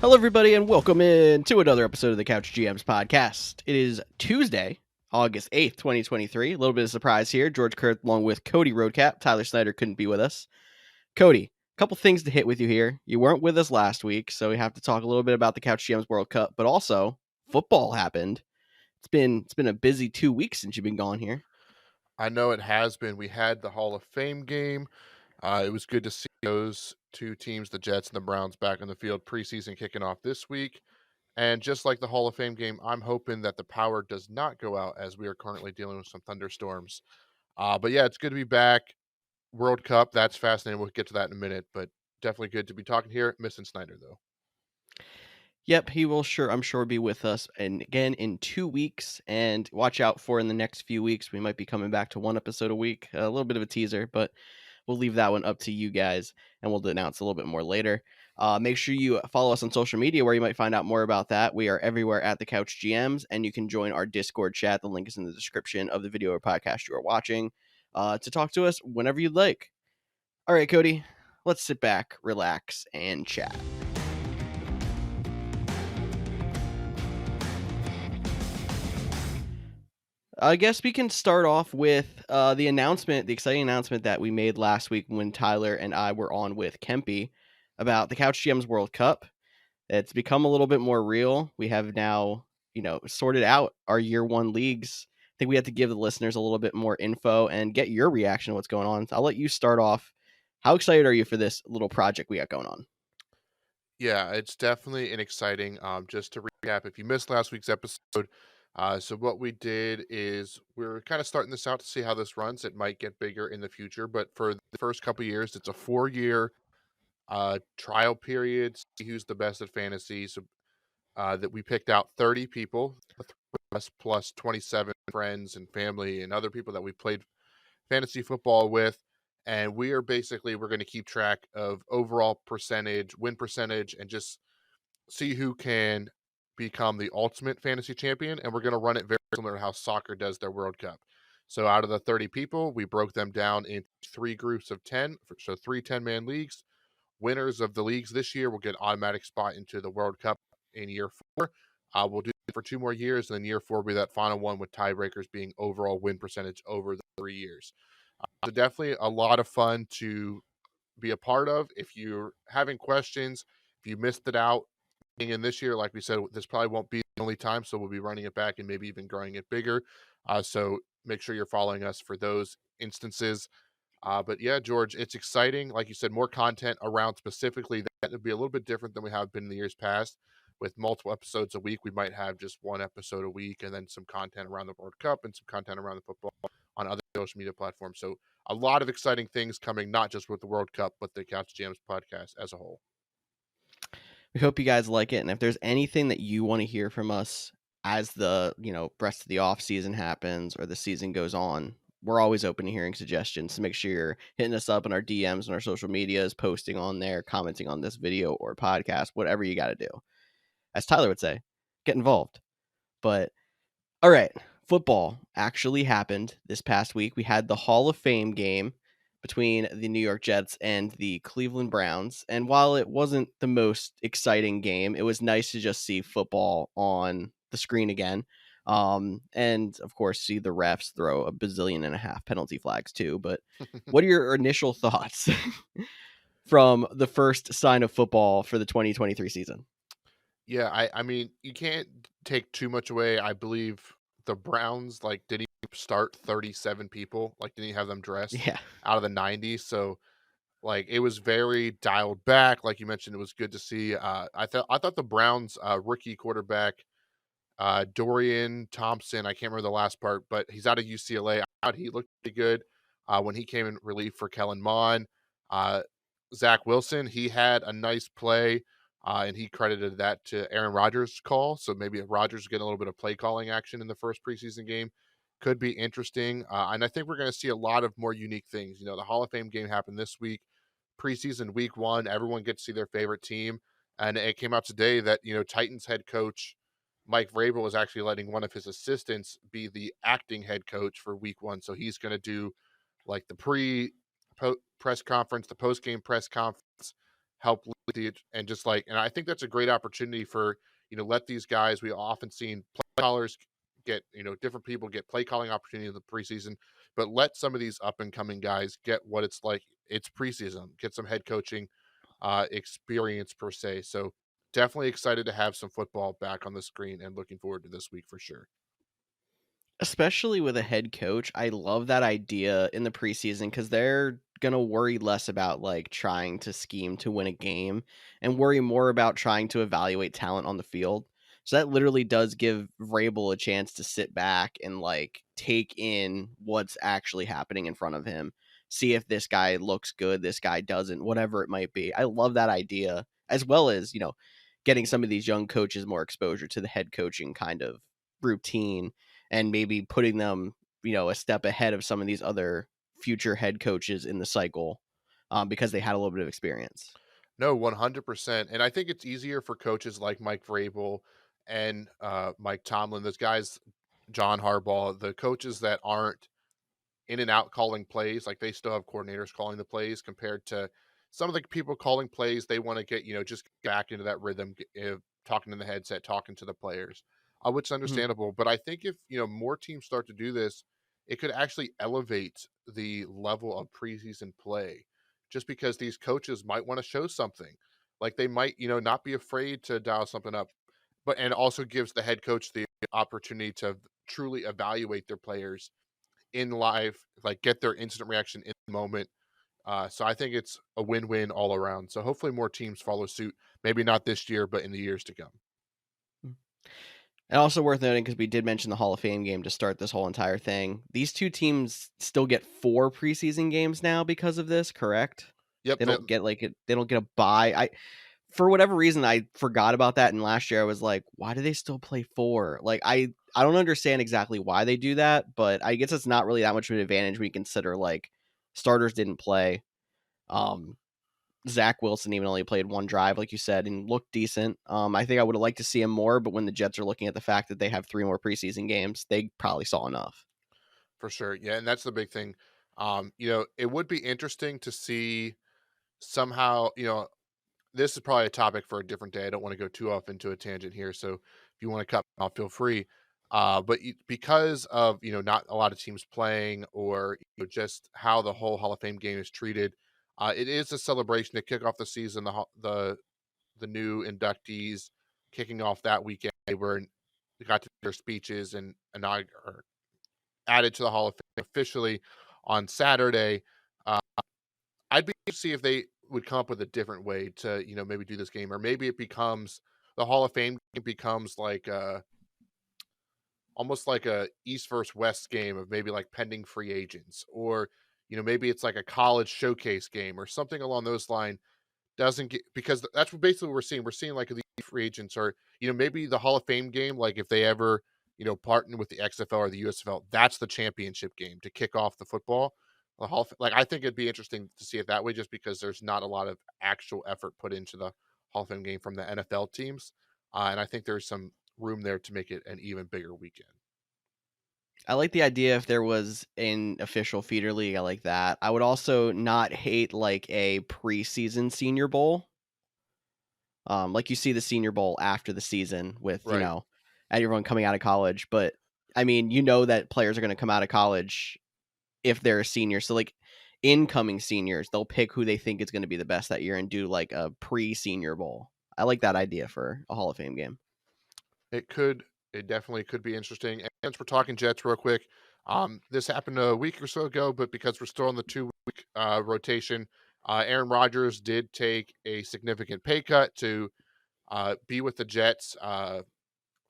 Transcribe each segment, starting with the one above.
Hello, everybody, and welcome in to another episode of the Couch GMs podcast. It is Tuesday, August 8th, 2023. A little bit of surprise here. George Kerth along with Cody Roadcap. Tyler Snyder couldn't be with us. Cody, a couple things to hit with you here. You weren't with us last week, so we have to talk a little bit about the Couch GMs World Cup, but also football happened. It's been a busy 2 weeks since you've been gone here. I know it has been. We had the Hall of Fame game. It was good to see those two teams, the Jets and the Browns, back on the field. Preseason kicking off this week. And just like the Hall of Fame game, I'm hoping that the power does not go out as we are currently dealing with some thunderstorms. But yeah, it's good to be back. World Cup, that's fascinating. We'll get to that in a minute, but definitely good to be talking here. Missing Snyder, though. Yep, he will I'm sure be with us and again in 2 weeks. And watch out for in the next few weeks. We might be coming back to one episode a week. A little bit of a teaser, but we'll leave that one up to you guys, and we'll announce a little bit more later. Make sure you follow us on social media where you might find out more about that. We are everywhere at the Couch GMs, and you can join our Discord chat. The link is in the description of the video or podcast you are watching to talk to us whenever you'd like. All right, Cody, let's sit back, relax, and chat. I guess we can start off with the exciting announcement that we made last week when Tyler and I were on with Kempy about the Couch GMs World Cup. It's become a little bit more real. We have now, sorted out our year one leagues. I think we have to give the listeners a little bit more info and get your reaction to what's going on. I'll let you start off. How excited are you for this little project we got going on? Yeah, it's definitely an exciting. Just to recap, if you missed last week's episode, so what we did is we're kind of starting this out to see how this runs. It might get bigger in the future, but for the first couple years, it's a 4-year trial period. See who's the best at fantasy. So that we picked out 30 people, the three of us plus 27 friends and family and other people that we played fantasy football with. And we're going to keep track of overall percentage, win percentage, and just see who can become the ultimate fantasy champion. And we're going to run it very similar to how soccer does their World Cup. So out of the 30 people, we broke them down into 3 groups of 10, so 3 10-man leagues. Winners of the leagues this year will get an automatic spot into the World Cup in year 4. We'll do it for 2 more years, and then year 4 will be that final one with tiebreakers being overall win percentage over the 3 years. So definitely a lot of fun to be a part of. If you're having questions, if you missed it out in this year, like we said, this probably won't be the only time, so we'll be running it back and maybe even growing it bigger. So make sure you're following us for those instances. But yeah, George, it's exciting. Like you said, more content around specifically that would be a little bit different than we have been in the years past. With multiple episodes a week, we might have just one episode a week and then some content around the World Cup and some content around the football on other social media platforms. So a lot of exciting things coming, not just with the World Cup, but the Couch Jams podcast as a whole. We hope you guys like it. And if there's anything that you want to hear from us as the, rest of the off season happens or the season goes on, we're always open to hearing suggestions. So make sure you're hitting us up in our DMs and our social medias, posting on there, commenting on this video or podcast, whatever you got to do. As Tyler would say, get involved. But all right, football actually happened this past week. We had the Hall of Fame game between the New York Jets and the Cleveland Browns. And while it wasn't the most exciting game, it was nice to just see football on the screen again. And of course, see the refs throw a bazillion and a half penalty flags too. But what are your initial thoughts from the first sign of football for the 2023 season? Yeah, I mean, you can't take too much away. I believe the Browns, did he start 37 people? Didn't he have them dressed Yeah. out of the 90s? So, it was very dialed back. Like you mentioned, it was good to see. I thought the Browns rookie quarterback, Dorian Thompson, I can't remember the last part, but he's out of UCLA. I thought he looked pretty good when he came in relief for Kellen Mond. Zach Wilson, he had a nice play, and he credited that to Aaron Rodgers' call. So maybe if Rodgers getting a little bit of play calling action in the first preseason game could be interesting. And I think we're going to see a lot of more unique things. The Hall of Fame game happened this week, preseason week 1. Everyone gets to see their favorite team. And it came out today that, Titans head coach Mike Vrabel is actually letting one of his assistants be the acting head coach for week 1. So he's going to do the press conference, the post game press conference, help and just like, and I think that's a great opportunity for, let these guys, we often seen play callers get, different people get play calling opportunity in the preseason, but let some of these up and coming guys get what it's like. It's preseason, get some head coaching experience per se. So definitely excited to have some football back on the screen and looking forward to this week for sure. Especially with a head coach, I love that idea in the preseason because they're gonna worry less about like trying to scheme to win a game and worry more about trying to evaluate talent on the field. So that literally does give Vrabel a chance to sit back and like take in what's actually happening in front of him. See if this guy looks good, this guy doesn't, whatever it might be. I love that idea, as well as, getting some of these young coaches more exposure to the head coaching kind of routine and maybe putting them, a step ahead of some of these other future head coaches in the cycle, because they had a little bit of experience. No, 100%. And I think it's easier for coaches like Mike Vrabel and Mike Tomlin, those guys, John Harbaugh, the coaches that aren't in and out calling plays, like they still have coordinators calling the plays compared to some of the people calling plays. They want to get, just back into that rhythm, talking in the headset, talking to the players, which is Mhm. understandable. But I think if, more teams start to do this, it could actually elevate the level of preseason play just because these coaches might want to show something. Like they might, not be afraid to dial something up, but and also gives the head coach the opportunity to truly evaluate their players in live, like get their instant reaction in the moment. So I think it's a win-win all around. So hopefully more teams follow suit. Maybe not this year, but in the years to come. Mm. And also worth noting, because we did mention the Hall of Fame game to start this whole entire thing. These two teams still get 4 preseason games now because of this, correct? Yep. They don't get like it. They don't get a bye. For whatever reason, I forgot about that. And last year, I was like, why do they still play 4? Like, I don't understand exactly why they do that, but I guess it's not really that much of an advantage when you consider like starters didn't play. Um, Zach Wilson even only played 1 drive, like you said, and looked decent. I think I would have liked to see him more, but when the Jets are looking at the fact that they have 3 more preseason games, they probably saw enough. For sure. Yeah, and that's the big thing. It would be interesting to see somehow, this is probably a topic for a different day. I don't want to go too off into a tangent here. So if you want to cut me off, feel free. Because of, not a lot of teams playing or just how the whole Hall of Fame game is treated, it is a celebration to kick off the season. The new inductees kicking off that weekend, they got to their speeches and added to the Hall of Fame officially on Saturday. Uh, I'd be to see if they would come up with a different way to, maybe do this game, or maybe it becomes the Hall of Fame game becomes like almost like a East versus West game of maybe like pending free agents, or maybe it's like a college showcase game or something along those lines doesn't get, because that's what basically we're seeing. We're seeing like the free agents or, maybe the Hall of Fame game, like if they ever, partner with the XFL or the USFL, that's the championship game to kick off the football. The like I think it'd be interesting to see it that way, just because there's not a lot of actual effort put into the Hall of Fame game from the NFL teams, and I think there's some room there to make it an even bigger weekend. I like the idea if there was an official feeder league. I like that. I would also not hate like a preseason Senior Bowl. Like you see the Senior Bowl after the season with, Right. everyone coming out of college. But I mean, that players are going to come out of college if they're a senior. So like incoming seniors, they'll pick who they think is going to be the best that year and do like a pre-Senior Bowl. I like that idea for a Hall of Fame game. It could. It definitely could be interesting. And since we're talking Jets real quick, this happened a week or so ago, but because we're still on the 2-week rotation, Aaron Rodgers did take a significant pay cut to be with the Jets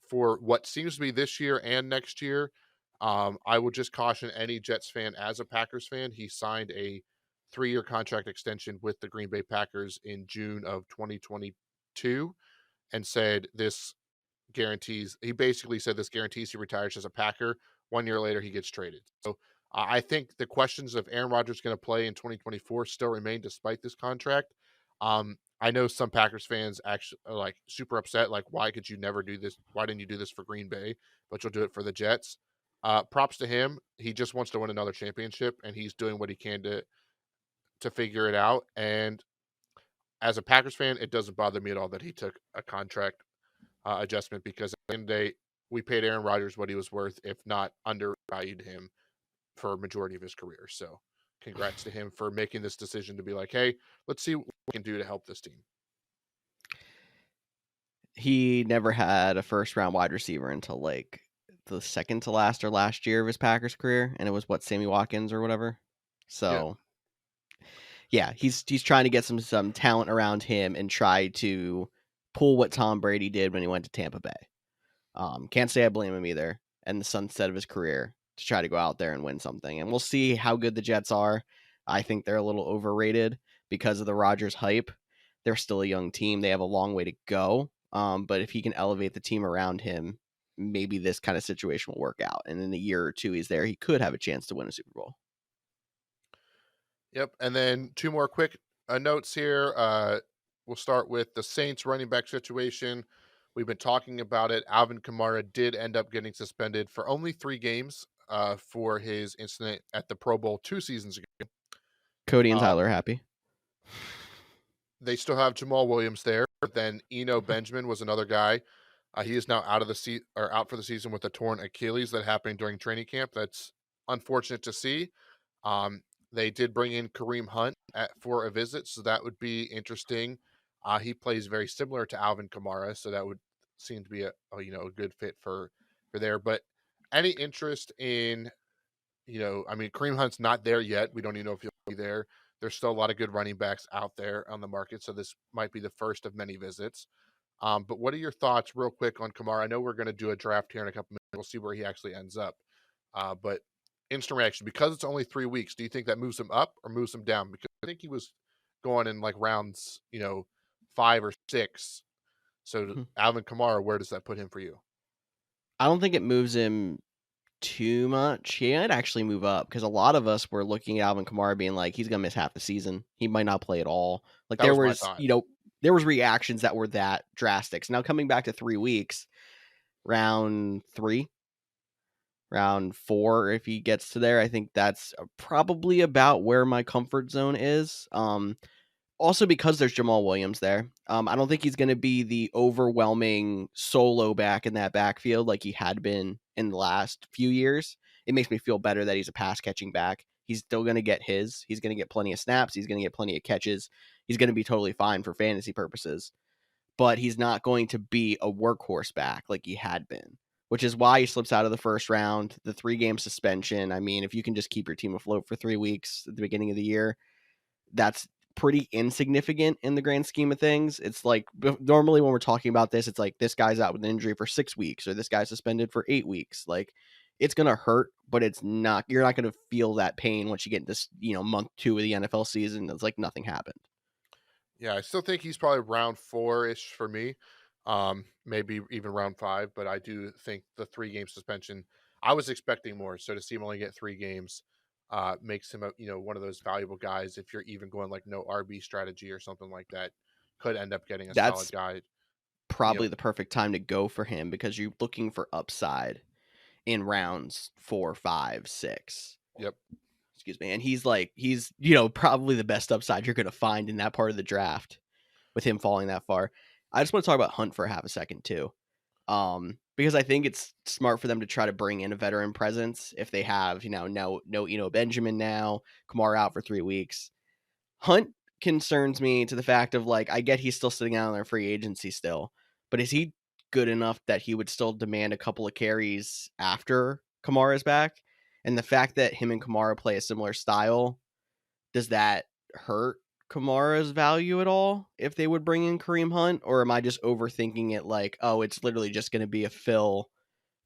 for what seems to be this year and next year. I would just caution any Jets fan as a Packers fan. He signed a 3-year contract extension with the Green Bay Packers in June of 2022 and said this guarantees he basically said this guarantees he retires as a Packer. 1 year later, he gets traded. So I think the questions of Aaron Rodgers going to play in 2024 still remain despite this contract. I know some Packers fans actually are like super upset. Like, why could you never do this? Why didn't you do this for Green Bay? But you'll do it for the Jets. Props to him. He just wants to win another championship, and he's doing what he can to figure it out. And as a Packers fan, it doesn't bother me at all that he took a contract adjustment because at the end of the day, we paid Aaron Rodgers what he was worth, if not undervalued him for a majority of his career. So congrats to him for making this decision to be like, hey, let's see what we can do to help this team. He never had a first round wide receiver until like the second to last or last year of his Packers career, and it was what, Sammy Watkins or whatever. Yeah. So yeah, he's trying to get some talent around him and try to pull what Tom Brady did when he went to Tampa Bay. Can't say I blame him either. And the sunset of his career to try to go out there and win something. And we'll see how good the Jets are. I think they're a little overrated because of the Rodgers hype. They're still a young team. They have a long way to go. But if he can elevate the team around him, maybe this kind of situation will work out. And in a year or two he's there, he could have a chance to win a Super Bowl. Yep. And then two more quick notes here. We'll start with the Saints running back situation. We've been talking about it. Alvin Kamara did end up getting suspended for only 3 games for his incident at the Pro Bowl 2 seasons ago. Cody and Uh, Tyler are happy. they still have Jamal Williams there. Then Eno Benjamin was another guy. He is now out of the out for the season with a torn Achilles that happened during training camp. That's unfortunate to see. Um, they did bring in Kareem Hunt for a visit, so that would be interesting. He plays very similar to Alvin Kamara, so that would seem to be a good fit for there. But any interest in I mean, Kareem Hunt's not there yet. We don't even know if he'll be there. There's still a lot of good running backs out there on the market, so this might be the first of many visits. But what are your thoughts, real quick, on Kamara? I know we're going to do a draft here in a couple minutes. We'll see where he actually ends up. But instant reaction, because it's only 3 weeks, do you think that moves him up or moves him down? Because I think he was going in like rounds, 5 or 6. So Alvin Kamara, where does that put him for you? I don't think it moves him too much. He might actually move up because a lot of us were looking at Alvin Kamara being like, he's gonna miss half the season. He might not play at all. Like That was my thought. there was reactions that were that drastic. So now coming back to 3 weeks, round 3, round 4, if he gets to there, I think that's probably about where my comfort zone is. Also because there's Jamal Williams there. I don't think he's going to be the overwhelming solo back in that backfield like he had been in the last few years. It makes me feel better that he's a pass catching back. He's still going to get his. He's going to get plenty of snaps. He's going to get plenty of catches. He's going to be totally fine for fantasy purposes. But he's not going to be a workhorse back like he had been, which is why he slips out of the first round. The 3-game suspension. I mean, if you can just keep your team afloat for 3 weeks at the beginning of the year, that's pretty insignificant in the grand scheme of things. It's like normally when we're talking about this, it's like this guy's out with an injury for 6 weeks or this guy's suspended for 8 weeks. Like it's going to hurt, but you're not going to feel that pain once you get this, month 2 of the NFL season. It's like nothing happened. Yeah, I still think he's probably round 4-ish for me. Maybe even round 5, but I do think the 3-game suspension, I was expecting more. So to see him only get 3 games makes him one of those valuable guys. If you're even going like no RB strategy or something like that, could end up getting a solid That's guy. probably the perfect time to go for him because you're looking for upside in rounds 4, 5, 6. Yep. Excuse me. And he's probably the best upside you're going to find in that part of the draft with him falling that far. I just want to talk about Hunt for half a second too. Because I think it's smart for them to try to bring in a veteran presence if they have, no Benjamin now, Kamara out for 3 weeks. Hunt concerns me to the fact of like, I get he's still sitting out on their free agency still, but is he good enough that he would still demand a couple of carries after Kamara's back? And the fact that him and Kamara play a similar style, does that hurt Kamara's value at all if they would bring in Kareem Hunt? Or am I just overthinking it like, oh, it's literally just going to be a fill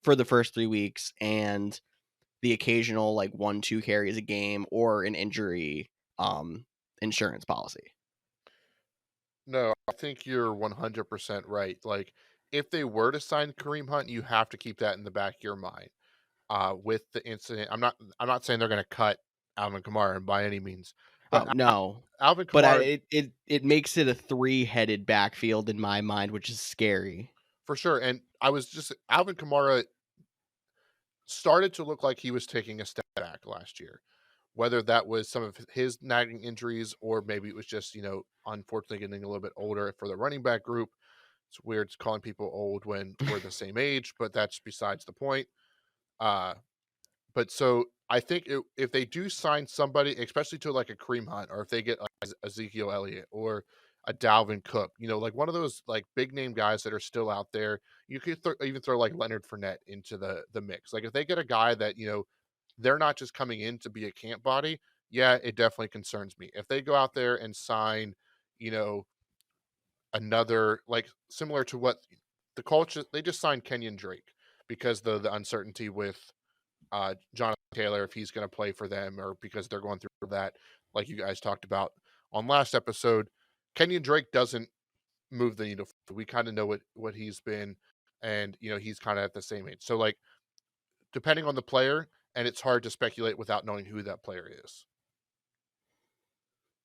for the first 3 weeks and the occasional like 1-2 carries a game or an injury insurance policy? No, I think you're 100% right. Like, if they were to sign Kareem Hunt, you have to keep that in the back of your mind. With the incident, I'm not saying they're going to cut Alvin Kamara by any means, but Oh no. Alvin But Kamara it makes it a 3-headed backfield in my mind, which is scary. for sure. And Alvin Kamara started to look like he was taking a step back last year. whether that was some of his nagging injuries or maybe it was just, unfortunately getting a little bit older for the running back group. It's weird calling people old when we're the same age, but that's besides the point. Uh, but so I think if they do sign somebody, especially to like a Kareem Hunt, or if they get like Ezekiel Elliott or a Dalvin Cook, like one of those like big name guys that are still out there, you could even throw like Leonard Fournette into the mix. Like if they get a guy that they're not just coming in to be a camp body, yeah, it definitely concerns me. If they go out there and sign, you know, another like similar to what the culture they just signed Kenyon Drake because the uncertainty with Jonathan Taylor if he's going to play for them or because they're going through that, like you guys talked about on last episode. Kenyon Drake doesn't move the needle. We kind of know what he's been, and he's kind of at the same age. So like depending on the player, and it's hard to speculate without knowing who that player is.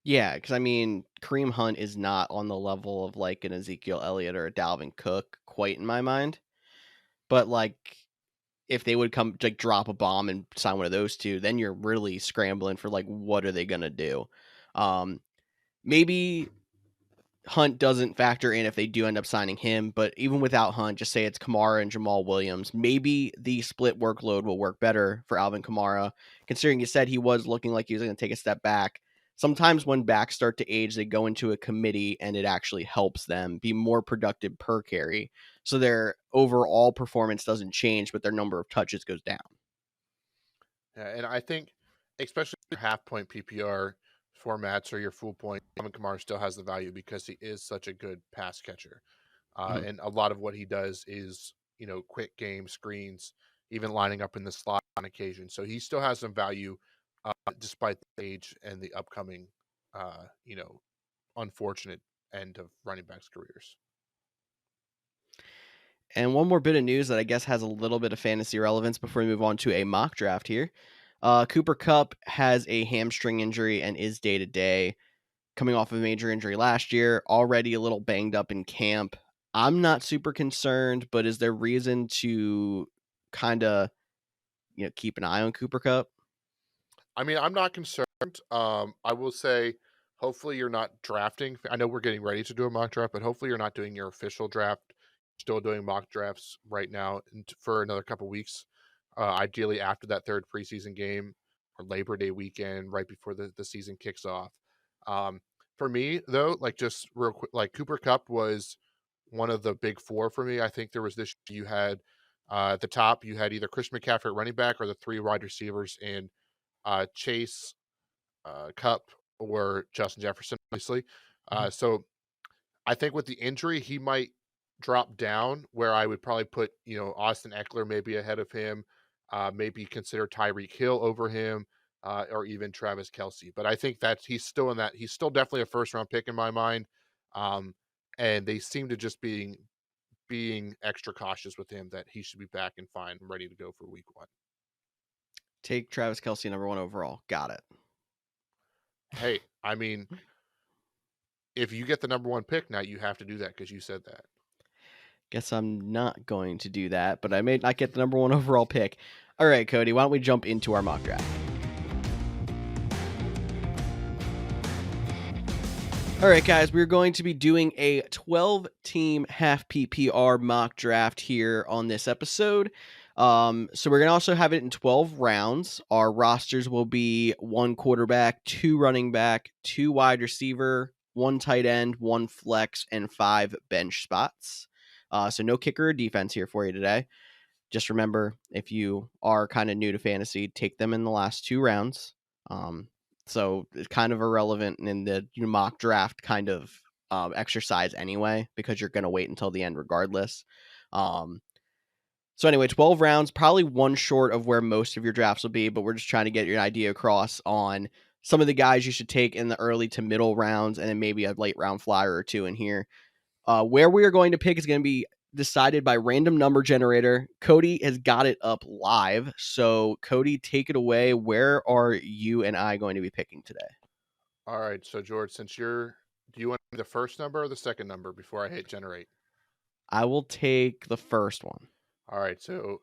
Yeah, because I mean, Kareem Hunt is not on the level of like an Ezekiel Elliott or a Dalvin Cook, quite in my mind. But like, if they would come like drop a bomb and sign one of those two, then you're really scrambling for like what are they gonna do? Maybe Hunt doesn't factor in if they do end up signing him, but even without Hunt, just say it's Kamara and Jamal Williams. Maybe the split workload will work better for Alvin Kamara, considering you said he was looking like he was going to take a step back. Sometimes when backs start to age, they go into a committee and it actually helps them be more productive per carry. So their overall performance doesn't change, but their number of touches goes down. Yeah, and I think, especially your half point PPR formats or your full point, Alvin Kamara still has the value because he is such a good pass catcher. Mhm. And a lot of what he does is, quick game screens, even lining up in the slot on occasion. So he still has some value despite the age and the upcoming, uh, you know, unfortunate end of running backs' careers. And one more bit of news that I guess has a little bit of fantasy relevance before we move on to a mock draft here. Cooper Kupp has a hamstring injury and is day to day, coming off of a major injury last year, already a little banged up in camp. I'm not super concerned, but is there reason to kind of keep an eye on Cooper Kupp? I mean, I'm not concerned. I will say, hopefully, you're not drafting. I know we're getting ready to do a mock draft, but hopefully, you're not doing your official draft. Still doing mock drafts right now and for another couple weeks. Ideally, after that third preseason game or Labor Day weekend, right before the season kicks off. Um, for me, though, like just real quick, like Cooper Cup was one of the big four for me. I think there was this you had at the top, you had either Christian McCaffrey at running back or the three wide receivers in Chase, Cup, or Justin Jefferson, obviously. Mhm. So I think with the injury, he might drop down where I would probably put, Austin Eckler maybe ahead of him, maybe consider Tyreek Hill over him, or even Travis Kelsey. But I think that he's still in that. He's still definitely a first round pick in my mind. Um, and they seem to just being extra cautious with him that he should be back and fine and ready to go for week one. Take Travis Kelsey number one overall. Got it. Hey, I mean, if you get the number one pick now, you have to do that because you said that. Guess I'm not going to do that, but I may not get the number one overall pick. All right, Cody, why don't we jump into our mock draft? All right, guys, we're going to be doing a 12-team half PPR mock draft here on this episode. So we're going to also have it in 12 rounds. Our rosters will be one quarterback, two running back, two wide receiver, one tight end, one flex, and five bench spots. So no kicker or defense here for you today. Just remember, if you are kind of new to fantasy, take them in the last two rounds. Um, so it's kind of irrelevant in the mock draft kind of exercise anyway, because you're going to wait until the end regardless. Um, so anyway, 12 rounds, probably one short of where most of your drafts will be, but we're just trying to get your idea across on some of the guys you should take in the early to middle rounds, and then maybe a late round flyer or two in here. Where we are going to pick is going to be decided by random number generator. Cody has got it up live. So, Cody, take it away. Where are you and I going to be picking today? All right, so George, do you want the first number or the second number before I hit generate? I will take the first one. All right, so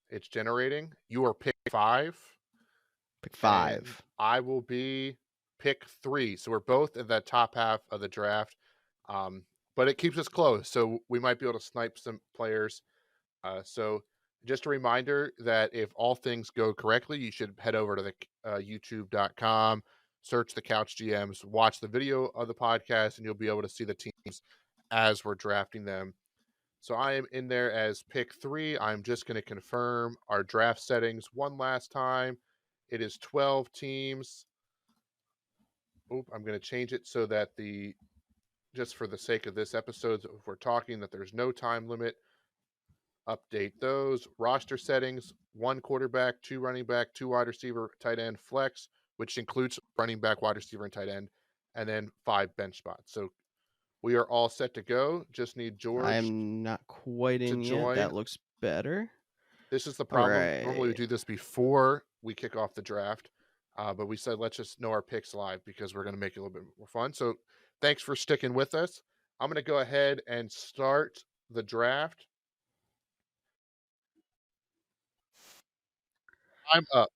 it's generating. You are pick five. Pick and 5. I will be pick 3. So we're both in that top half of the draft, um, but it keeps us close. So we might be able to snipe some players. So just a reminder that if all things go correctly, you should head over to the youtube.com, search the Couch GMs, watch the video of the podcast, and you'll be able to see the teams as we're drafting them. So I am in there as pick 3. I'm just going to confirm our draft settings one last time. It is 12 teams. Oop, I'm going to change it so that just for the sake of this episode, if we're talking that there's no time limit, update those. Roster settings: 1 quarterback, 2 running back, 2 wide receiver, tight end, flex, which includes running back, wide receiver, and tight end, and then 5 bench spots. So we are all set to go. Just need I George am not quite to in yet. join. That looks better. This is the All problem. Normally, we right. do this before we kick off the draft, but we said let's just know our picks live because we're going to make it a little bit more fun. So thanks for sticking with us. I'm going to go ahead and start the draft. I'm up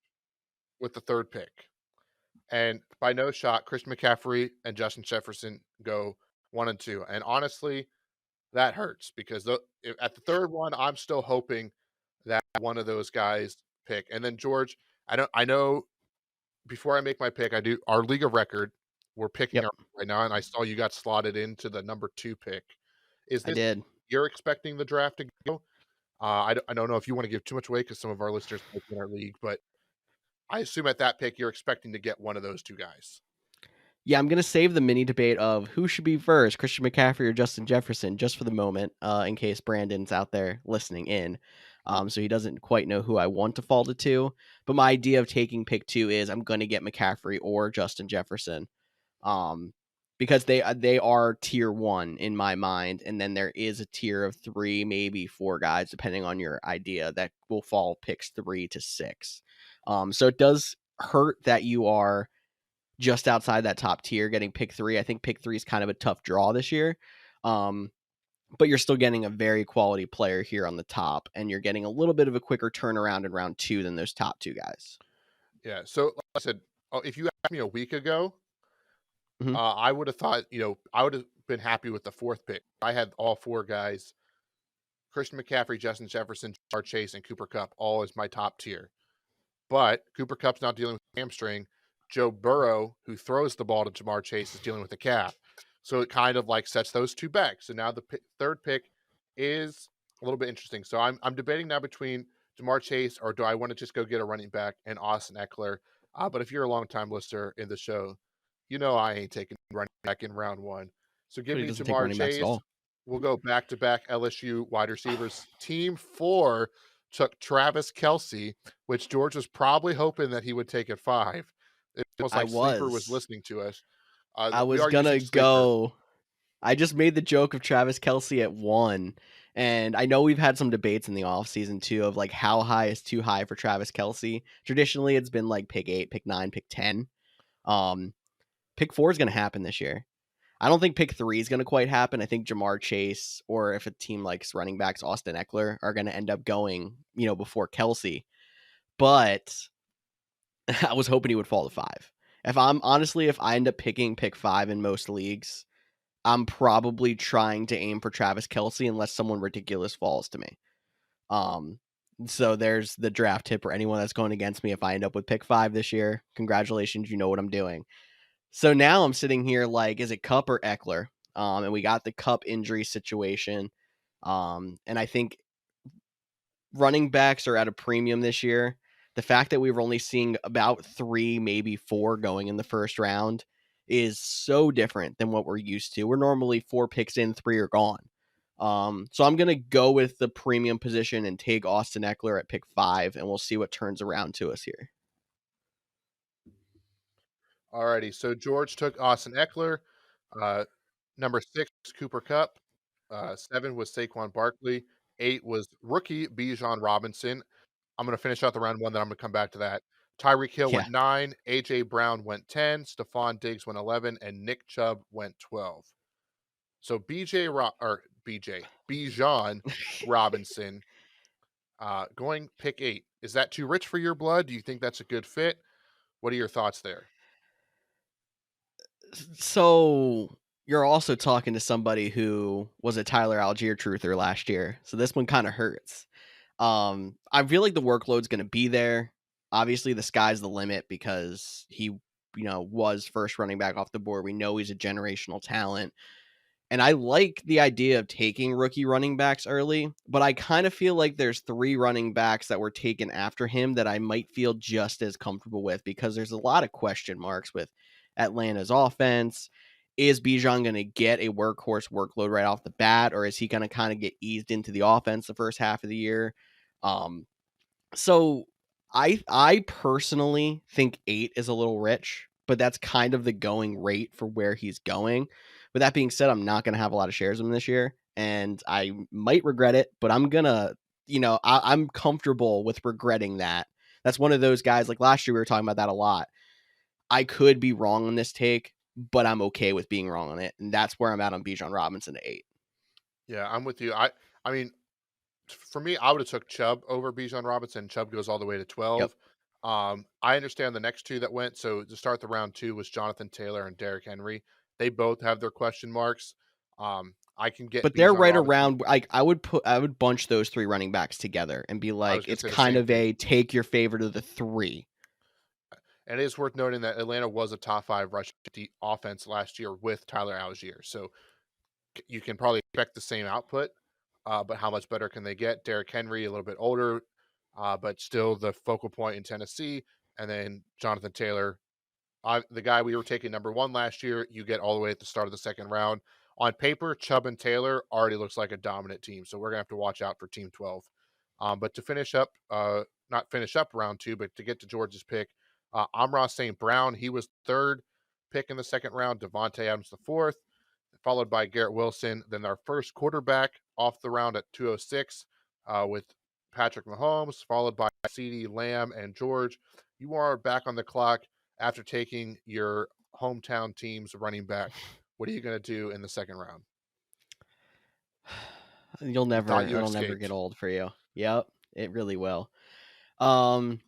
with the third pick. And by no shot, Christian McCaffrey and Justin Jefferson go 1 and 2. And honestly, that hurts because at the third one, I'm still hoping that one of those guys pick. And then George, I know before I make my pick, I do our league of record. We're picking Yep, our right now, and I saw you got slotted into the number 2 pick. Is I this did. you're expecting the draft to go? I don't know if you want to give too much away because some of our listeners might be in our league, but I assume at that pick you're expecting to get one of those 2 guys. Yeah, I'm gonna save the mini debate of who should be first, Christian McCaffrey or Justin Jefferson, just for the moment, in case Brandon's out there listening in. So he doesn't quite know who I want to fall to. But my idea of taking pick 2 is I'm gonna get McCaffrey or Justin Jefferson, um, because they are tier 1 in my mind, and then there is a tier of 3, maybe 4 guys, depending on your idea, that will fall picks 3 to 6. So it does hurt that you are just outside that top tier getting pick 3. I think pick 3 is kind of a tough draw this year. Um, but you're still getting a very quality player here on the top, and you're getting a little bit of a quicker turnaround in round 2 than those top 2 guys. Yeah. So like I said, if you asked me a week ago, Mhm. I would have thought, I would have been happy with the 4th pick. I had all 4 guys: Christian McCaffrey, Justin Jefferson, Jamar Chase, and Cooper Kupp, all as my top tier. But Cooper Kupp's not dealing with hamstring. Joe Burrow, who throws the ball to Jamar Chase, is dealing with a calf. So it kind of like sets those 2 back. So now the third pick is a little bit interesting. So I'm debating now between Jamar Chase or do I want to just go get a running back and Austin Eckler. But if you're a longtime listener in the show, you know I ain't taking running back in round 1. So give But he me doesn't take Jamar running backs at Chase. all. We'll go back to back LSU wide receivers. Team 4 took Travis Kelsey, which George was probably hoping that he would take at 5. It was I like Sleeper was was. listening to us. I We was are using gonna Sleeper. go. I just made the joke of Travis Kelsey at 1. And I know we've had some debates in the offseason too of like how high is too high for Travis Kelsey. Traditionally, it's been like pick 8, pick 9, pick 10. Um, Pick 4 is going to happen this year. I don't think pick 3 is going to quite happen. I think Jamar Chase, or if a team likes running backs, Austin Eckler, are going to end up going, before Kelsey. But I was hoping he would fall to 5. If I end up picking pick 5 in most leagues, I'm probably trying to aim for Travis Kelsey unless someone ridiculous falls to me. Um, so there's the draft tip for anyone that's going against me. If I end up with pick 5 this year, congratulations, you know what I'm doing. So now I'm sitting here like, is it Kupp or Eckler? And we got the Kupp injury situation. And I think running backs are at a premium this year. The fact that we were only seeing about 3, maybe 4 going in the first round is so different than what we're used to. We're normally 4 picks in, 3 are gone. So I'm going to go with the premium position and take Austin Eckler at pick 5, and we'll see what turns around to us here. Alrighty. So George took Austin Eckler. Uh, number 6, Cooper Kupp. 7 was Saquon Barkley. 8 was rookie Bijan Robinson. I'm going to finish out the round 1, then I'm going to come back to that. Tyreek Hill Yeah. went 9. AJ Brown went 10. Stephon Diggs went 11. And Nick Chubb went 12. So Bijan Robinson, going pick 8. Is that too rich for your blood? Do you think that's a good fit? What are your thoughts there? So you're also talking to somebody who was a Tyler Algier truther last year. So this one kind of hurts. I feel like the workload's going to be there. Obviously, the sky's the limit because he, was first running back off the board. We know he's a generational talent. And I like the idea of taking rookie running backs early, but I kind of feel like there's 3 running backs that were taken after him that I might feel just as comfortable with because there's a lot of question marks with Atlanta's offense. Is Bijan going to get a workhorse workload right off the bat, or is he going to kind of get eased into the offense the first half of the year? Um, so I personally think 8 is a little rich, but that's kind of the going rate for where he's going. With that being said, I'm not going to have a lot of shares of him this year, and I might regret it, but I'm gonna, I'm comfortable with regretting that. That's one of those guys. Like last year, we were talking about that a lot. I could be wrong on this take, but I'm okay with being wrong on it, and that's where I'm at on Bijan Robinson at 8. Yeah, I'm with you. I mean, for me, I would have took Chubb over Bijan Robinson. Chubb goes all the way to Yep. 12. I understand the next 2 that went. So to start the round 2 was Jonathan Taylor and Derrick Henry. They both have their question marks. I can get But they're Bijan right Robinson. around. Like I would bunch those 3 running backs together and be I like, was going to it's say the kind same of thing. a take your favorite of the 3. And it is worth noting that Atlanta was a top 5 rush offense last year with Tyler Algier. So you can probably expect the same output, but how much better can they get? Derrick Henry, a little bit older, but still the focal point in Tennessee. And then Jonathan Taylor, the guy we were taking number 1 last year, you get all the way at the start of the second round. On paper, Chubb and Taylor already looks like a dominant team, so we're gonna have to watch out for Team 12. But to finish up, not finish up round 2, but to get to George's pick, Amon St. Brown, he was third pick in the second round. Devontae Adams the fourth, followed by Garrett Wilson. Then our first quarterback off the round at 206 with Patrick Mahomes, followed by CeeDee Lamb and George. You are back on the clock after taking your hometown team's running back. What are you going to do in the second round? You thought you It'll never get escaped. old for you. Yep, it really will. Um,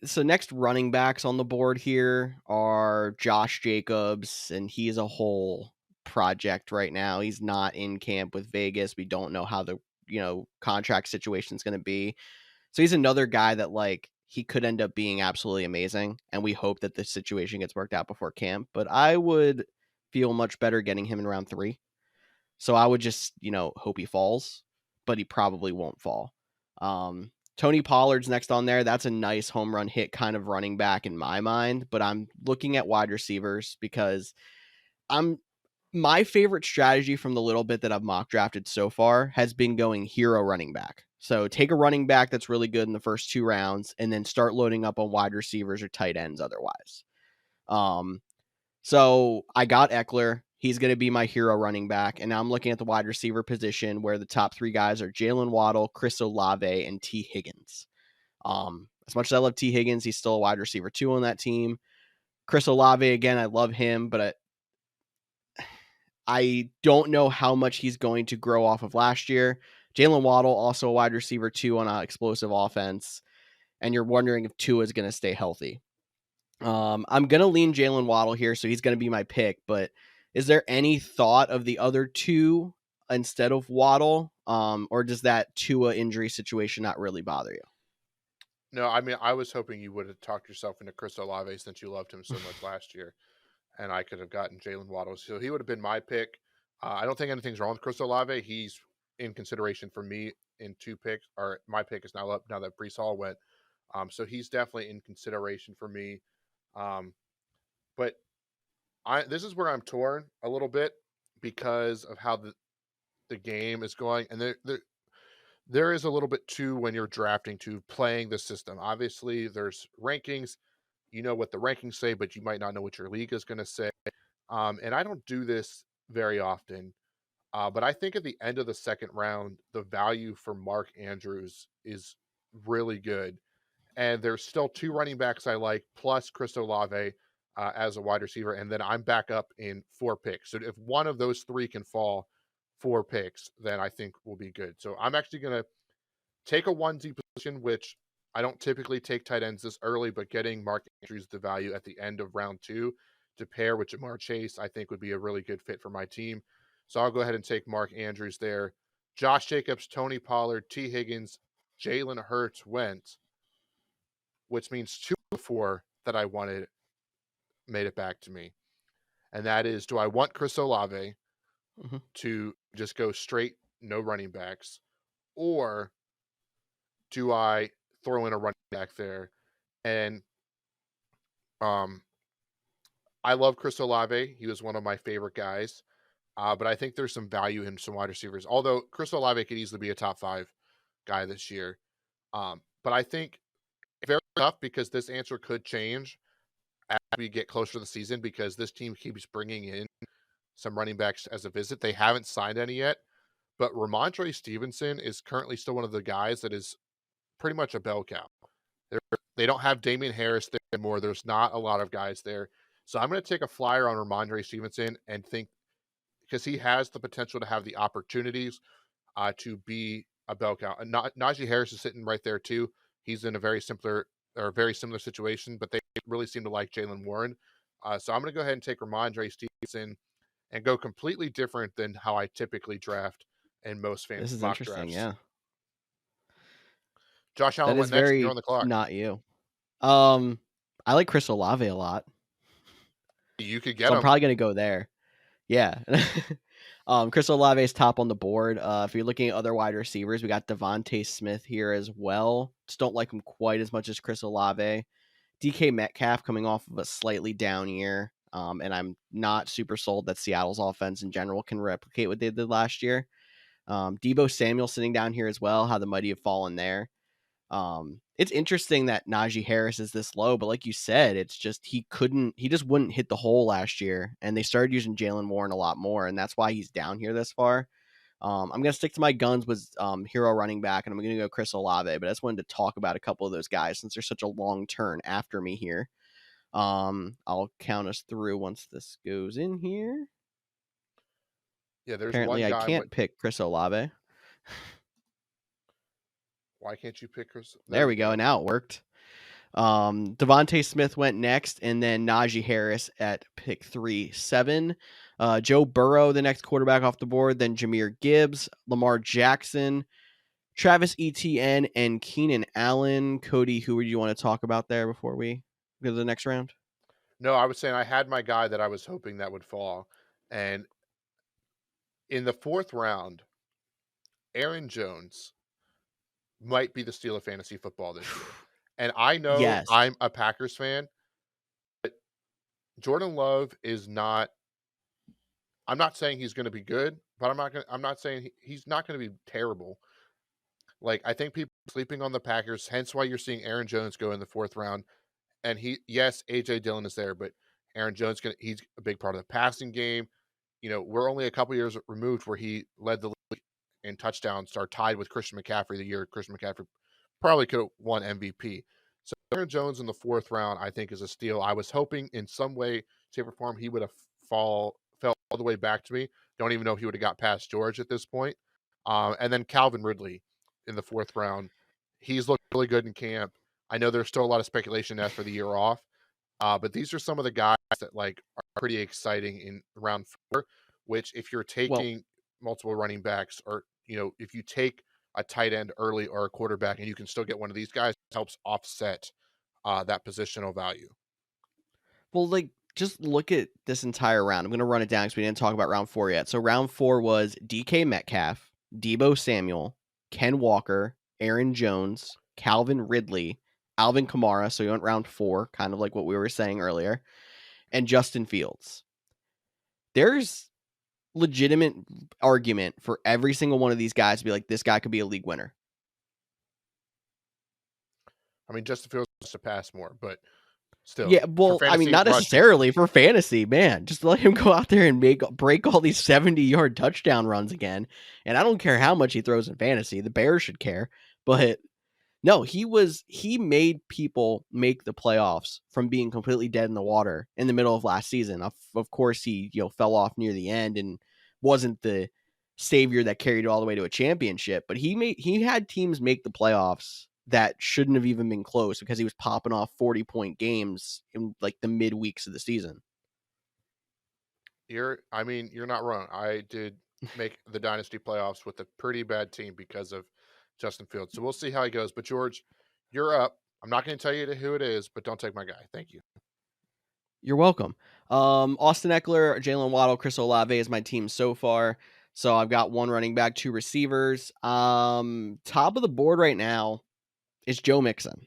so next running backs on the board here are Josh Jacobs, and he's a whole project right now. He's not in camp with Vegas. We don't know how the contract situation is going to be. So he's another guy that like he could end up being absolutely amazing, and we hope that the situation gets worked out before camp. But I would feel much better getting him in round 3. So I would just, hope he falls, but he probably won't fall. Tony Pollard's next on there. That's a nice home run hit kind of running back in my mind, but I'm looking at wide receivers because I'm my favorite strategy from the little bit that I've mock drafted so far has been going hero running back. So take a running back that's really good in the first 2 rounds and then start loading up on wide receivers or tight ends otherwise. Um, so I got Eckler. He's going to be my hero running back. And now I'm looking at the wide receiver position where the top 3 guys are Jalen Waddle, Chris Olave, and T. Higgins. As much as I love T. Higgins, he's still a wide receiver 2 on that team. Chris Olave, again, I love him, but I don't know how much he's going to grow off of last year. Jalen Waddle, also a wide receiver 2 on an explosive offense. And you're wondering if Tua is going to stay healthy. I'm going to lean Jalen Waddle here, so he's going to be my pick. But is there any thought of the other 2 instead of Waddle? Or does that Tua injury situation not really bother you? No, I mean, I was hoping you would have talked yourself into Chris Olave since you loved him so much last year, and I could have gotten Jalen Waddle. So he would have been my pick. I don't think anything's wrong with Chris Olave. He's in consideration for me in 2 picks, or my pick is now up now that Brees Hall went. So he's definitely in consideration for me. Um, but this is where I'm torn a little bit because of how the game is going, and there is a little bit too when you're drafting to playing the system. Obviously, there's rankings. You know what the rankings say, but you might not know what your league is going to say. And I don't do this very often, but I think at the end of the second round, the value for Mark Andrews is really good. And there's still 2 running backs I like, plus Chris Olave as a wide receiver. And then I'm back up in 4 picks. So if one of those 3 can fall 4 picks, then I think we'll be good. So I'm actually going to take a 1Z position, which I don't typically take tight ends this early, but getting Mark Andrews the value at the end of round 2 to pair with Jamar Chase, I think would be a really good fit for my team. So I'll go ahead and take Mark Andrews there. Josh Jacobs, Tony Pollard, T. Higgins, Jalen Hurts went, which means 2 of 4 that I wanted made it back to me. And that is, do I want Chris Olave to just go straight, no running backs? Or do I throw in a running back there? And I love Chris Olave. He was one of my favorite guys. But I think there's some value in some wide receivers. Although Chris Olave could easily be a top 5 guy this year. But I think very tough because this answer could change as we get closer to the season because this team keeps bringing in some running backs as a visit. They haven't signed any yet, but Ramondre Stevenson is currently still one of the guys that is pretty much a bell cow. They don't have Damian Harris there anymore. There's not a lot of guys there. So I'm going to take a flyer on Ramondre Stevenson and think because he has the potential to have the opportunities to be a bell cow. Najee Harris is sitting right there too. He's in a very similar situation, but they really seem to like Jalen Warren. So I'm going to go ahead and take Ramondre Stevenson and go completely different than how I typically draft in most This fantasy is mock interesting, drafts. yeah. Josh Allen That went is next, and you're very on the clock. not you. I like Chris Olave a lot. You could get So I'm him. probably going to go there. Yeah. Chris Olave is top on the board. If you're looking at other wide receivers, we got Devontae Smith here as well. Just don't like him quite as much as Chris Olave. DK Metcalf coming off of a slightly down year. And I'm not super sold that Seattle's offense in general can replicate what they did last year. Deebo Samuel sitting down here as well, how the mighty have fallen there. It's interesting that Najee Harris is this low, but like you said, it's just he just wouldn't hit the hole last year, and they started using Jalen Warren a lot more, and that's why he's down here this far. I'm gonna stick to my guns with hero running back, and I'm gonna go Chris Olave, but I just wanted to talk about a couple of those guys since there's such a long turn after me here. I'll count us through once this goes in here. Yeah, there's Apparently, one I guy. can't pick Chris Olave. Why can't you pick Chris? There we go. And now it worked. Devontae Smith went next, and then Najee Harris at pick 3-7. Joe Burrow, the next quarterback off the board, then Jahmyr Gibbs, Lamar Jackson, Travis Etienne, and Keenan Allen. Cody, who would you want to talk about there before we go to the next round? No, I was saying I had my guy that I was hoping that would fall. And in the 4th round, Aaron Jones might be the steal of fantasy football this year. And I know Yes. I'm a Packers fan, but Jordan Love is not. I'm not saying he's going to be good, but I'm not saying he's not going to be terrible. Like I think people are sleeping on the Packers, hence why you're seeing Aaron Jones go in the 4th round. And AJ Dillon is there, but Aaron Jones he's a big part of the passing game. You know, we're only a couple years removed where he led the league in touchdowns, are tied with Christian McCaffrey the year Christian McCaffrey probably could have won MVP. So Aaron Jones in the 4th round, I think, is a steal. I was hoping in some way, shape, or form he would have fell all the way back to me. Don't even know if he would have got past George at this point. And then Calvin Ridley in the 4th round. He's looked really good in camp. I know there's still a lot of speculation as for the year off, but these are some of the guys that like are pretty exciting in round 4. Which, if you're taking multiple running backs, or if you take a tight end early or a quarterback, and you can still get one of these guys, helps offset that positional value. Well, like just look at this entire round. I'm going to run it down because we didn't talk about round 4 yet. So round 4 was DK Metcalf, Deebo Samuel, Ken Walker, Aaron Jones, Calvin Ridley, Alvin Kamara. So you went round 4, kind of like what we were saying earlier, and Justin Fields. There's legitimate argument for every single one of these guys to be like, this guy could be a league winner. I mean, Justin Fields has to pass more, but still. Yeah, well, I mean, not necessarily for fantasy, man. Just let him go out there and break all these 70-yard touchdown runs again. And I don't care how much he throws in fantasy. The Bears should care. But no, he made people make the playoffs from being completely dead in the water in the middle of last season. Of course, he fell off near the end and wasn't the savior that carried it all the way to a championship. But he had teams make the playoffs that shouldn't have even been close because he was popping off 40-point games in like the mid weeks of the season. You're not wrong. I did make the dynasty playoffs with a pretty bad team because of Justin Fields. So we'll see how he goes. But George, you're up. I'm not going to tell you who it is, but don't take my guy. Thank you. You're welcome. Austin Eckler, Jalen Waddle, Chris Olave is my team so far. So I've got one running back, two receivers. Top of the board right now is Joe Mixon.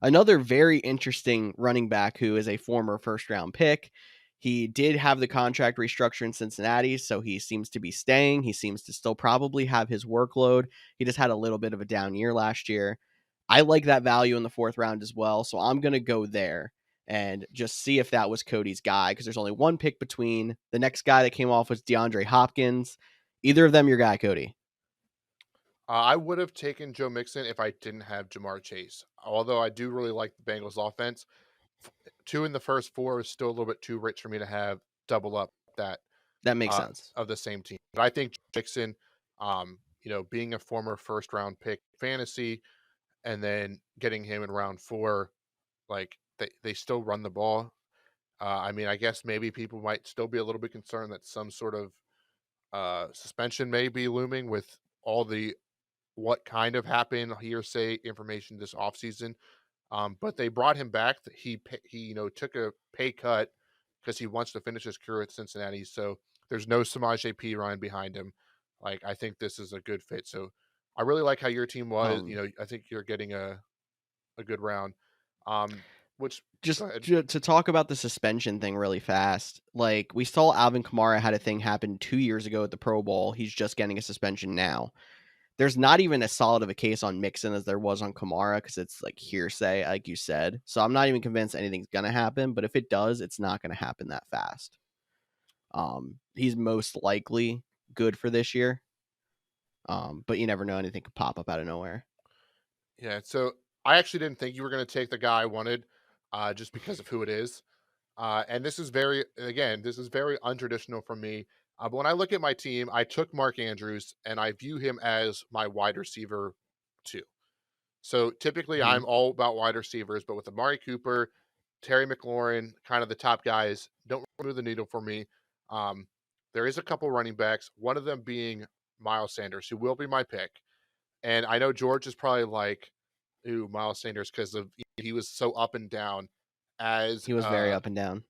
Another very interesting running back who is a former first round pick. He did have the contract restructure in Cincinnati, so he seems to be staying. He seems to still probably have his workload. He just had a little bit of a down year last year. I like that value in the fourth round as well, so I'm going to go there and just see if that was Cody's guy because there's only one pick between. The next guy that came off was DeAndre Hopkins. Either of them your guy, Cody? I would have taken Joe Mixon if I didn't have Jamar Chase. Although I do really like the Bengals offense. Two in the first four is still a little bit too rich for me to have double up that That makes sense. of the same team. But I think Mixon, being a former first round pick fantasy and then getting him in round four, like they still run the ball. I guess maybe people might still be a little bit concerned that some sort of suspension may be looming with all the what kind of happened hearsay information this offseason. But they brought him back. He took a pay cut because he wants to finish his career at Cincinnati. So there's no Samaje Perine behind him. Like I think this is a good fit. So I really like how your team was. I think you're getting a good round. Which Just go ahead. to talk about the suspension thing really fast, like we saw Alvin Kamara had a thing happen 2 years ago at the Pro Bowl. He's just getting a suspension now. There's not even as solid of a case on Mixon as there was on Kamara because it's like hearsay, like you said. So I'm not even convinced anything's gonna happen. But if it does, it's not gonna happen that fast. He's most likely good for this year. But you never know; anything could pop up out of nowhere. Yeah. So I actually didn't think you were going to take the guy I wanted, just because of who it is. And this is very untraditional for me. But when I look at my team, I took Mark Andrews and I view him as my wide receiver too. So typically Mm-hmm. I'm all about wide receivers, but with Amari Cooper, Terry McLaurin, kind of the top guys, don't move the needle for me. Um, there is a couple running backs, one of them being Miles Sanders, who will be my pick. And I know George is probably like, ooh, Miles Sanders, because of he was so up and down as He was very up and down.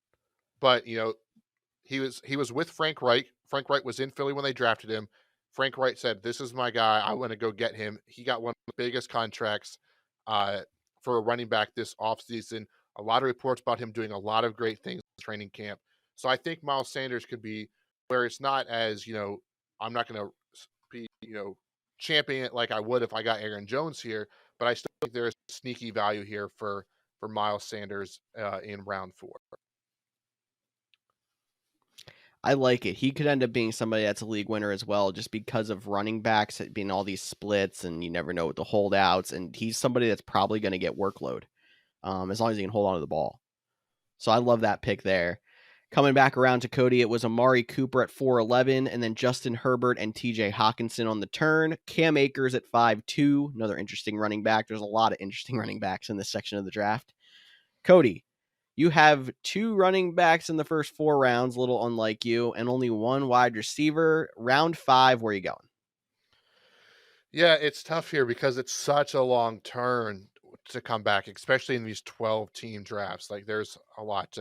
but he was with Frank Reich. Frank Reich was in Philly when they drafted him. Frank Reich said, "This is my guy. I want to go get him." He got one of the biggest contracts uh, for a running back this offseason. A lot of reports about him doing a lot of great things in training camp. So I think Miles Sanders could be where it's not as I'm not going to be champion it like I would if I got Aaron Jones here, but I still think there is sneaky value here for Miles Sanders in round four. I like it. He could end up being somebody that's a league winner as well, just because of running backs being all these splits, and you never know with the holdouts. And he's somebody that's probably going to get workload, as long as he can hold on to the ball. So I love that pick there. Coming back around to Cody, it was Amari Cooper at 4'11", and then Justin Herbert and TJ Hawkinson on the turn. Cam Akers at 5'2", another interesting running back. There's a lot of interesting running backs in this section of the draft. Cody, you have two running backs in the first 4 rounds, a little unlike you, and only one wide receiver. Round 5, where are you going? Yeah, it's tough here because it's such a long turn to come back, especially in these 12-team drafts. Like there's a lot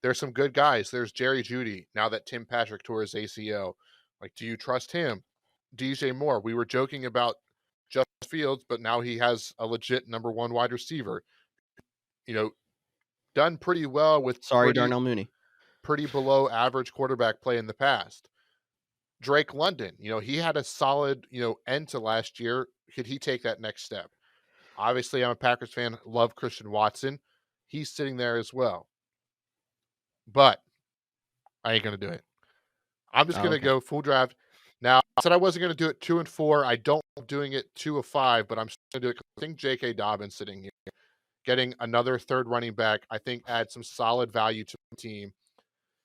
there's some good guys. There's Jerry Jeudy, now that Tim Patrick tore his ACL. Like, do you trust him? DJ Moore. We were joking about Justin Fields, but now he has a legit number one wide receiver. You know, done pretty well with Sorry, Darnell Mooney. pretty below average quarterback play in the past. Drake London, he had a solid, end to last year. Could he take that next step? Obviously, I'm a Packers fan, love Christian Watson. He's sitting there as well. But I ain't going to do it. I'm just Oh, going to okay. go full draft. Now, I said I wasn't going to do it 2 and 4. I don't like doing it 2 of 5, but I'm still going to do it 'cause I think J.K. Dobbins sitting here, getting another third running back, I think adds some solid value to the team.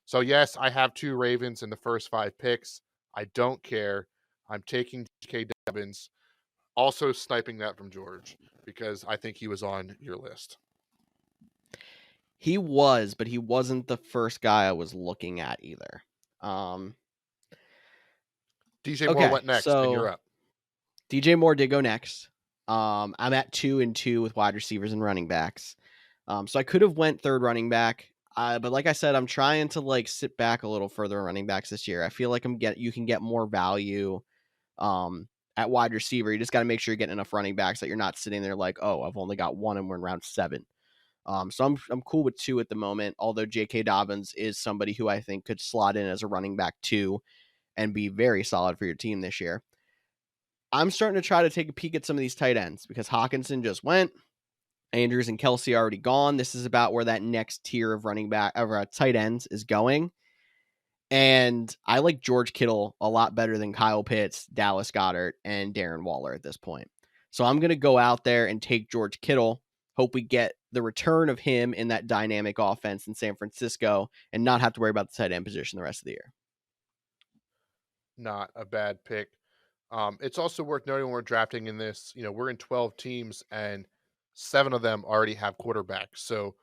So, yes, I have 2 Ravens in the first 5 picks. I don't care. I'm taking J.K. Dobbins. Also sniping that from George because I think he was on your list. He was, but he wasn't the first guy I was looking at either. Um, DJ Moore okay, went next, and you're so up. DJ Moore did go next. I'm at 2-2 with wide receivers and running backs. So I could have went third running back. But like I said, I'm trying to like sit back a little further on running backs this year. I feel like you can get more value at wide receiver. You just got to make sure you're getting enough running backs that you're not sitting there like, oh, I've only got one and we're in round 7. So I'm cool with 2 at the moment. Although J.K. Dobbins is somebody who I think could slot in as a running back 2 and be very solid for your team this year. I'm starting to try to take a peek at some of these tight ends because Hawkinson just went. Andrews and Kelsey already gone. This is about where that next tier of running back of tight ends is going. And I like George Kittle a lot better than Kyle Pitts, Dallas Goedert, and Darren Waller at this point. So I'm going to go out there and take George Kittle. Hope we get the return of him in that dynamic offense in San Francisco and not have to worry about the tight end position the rest of the year. Not a bad pick. It's also worth noting when we're drafting in this, we're in 12 teams and 7 of them already have quarterbacks. So,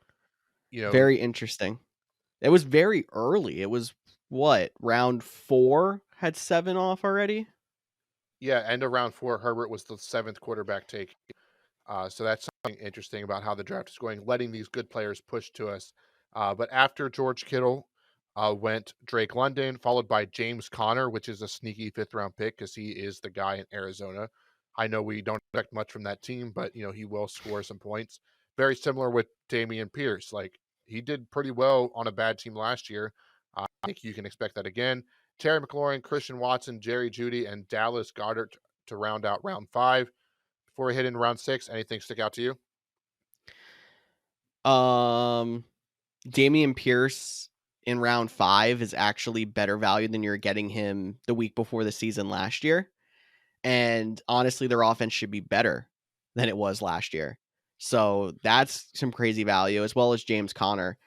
you know, Very interesting. It was very early. It was what, round 4 had 7 off already? yeah, end of round 4, Herbert was the 7th quarterback take. So that's something interesting about how the draft is going, letting these good players push to us. But after George Kittle went Drake London, followed by James Conner, which is a sneaky 5th-round pick because he is the guy in Arizona. I know we don't expect much from that team, but he will score some points. Very similar with Dameon Pierce. Like he did pretty well on a bad team last year. I think you can expect that again. Terry McLaurin, Christian Watson, Jerry Jeudy, and Dallas Goedert to round out round 5. Before we hit in round 6, anything stick out to you? Um Dameon Pierce in round 5 is actually better value than you're getting him the week before the season last year. And honestly, their offense should be better than it was last year. So that's some crazy value, as well as James Conner.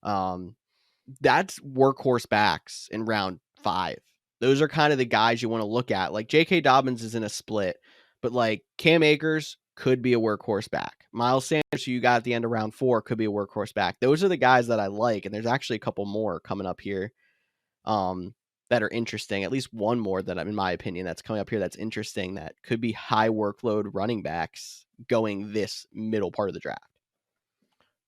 Um, that's workhorse backs in round 5. Those are kind of the guys you want to look at. Like J.K. Dobbins is in a split, but like Cam Akers could be a workhorse back. Miles Sanders, who you got at the end of round 4, could be a workhorse back. Those are the guys that I like, and there's actually a couple more coming up here that are interesting. At least one more that, in my opinion, that's coming up here that's interesting that could be high workload running backs going this middle part of the draft.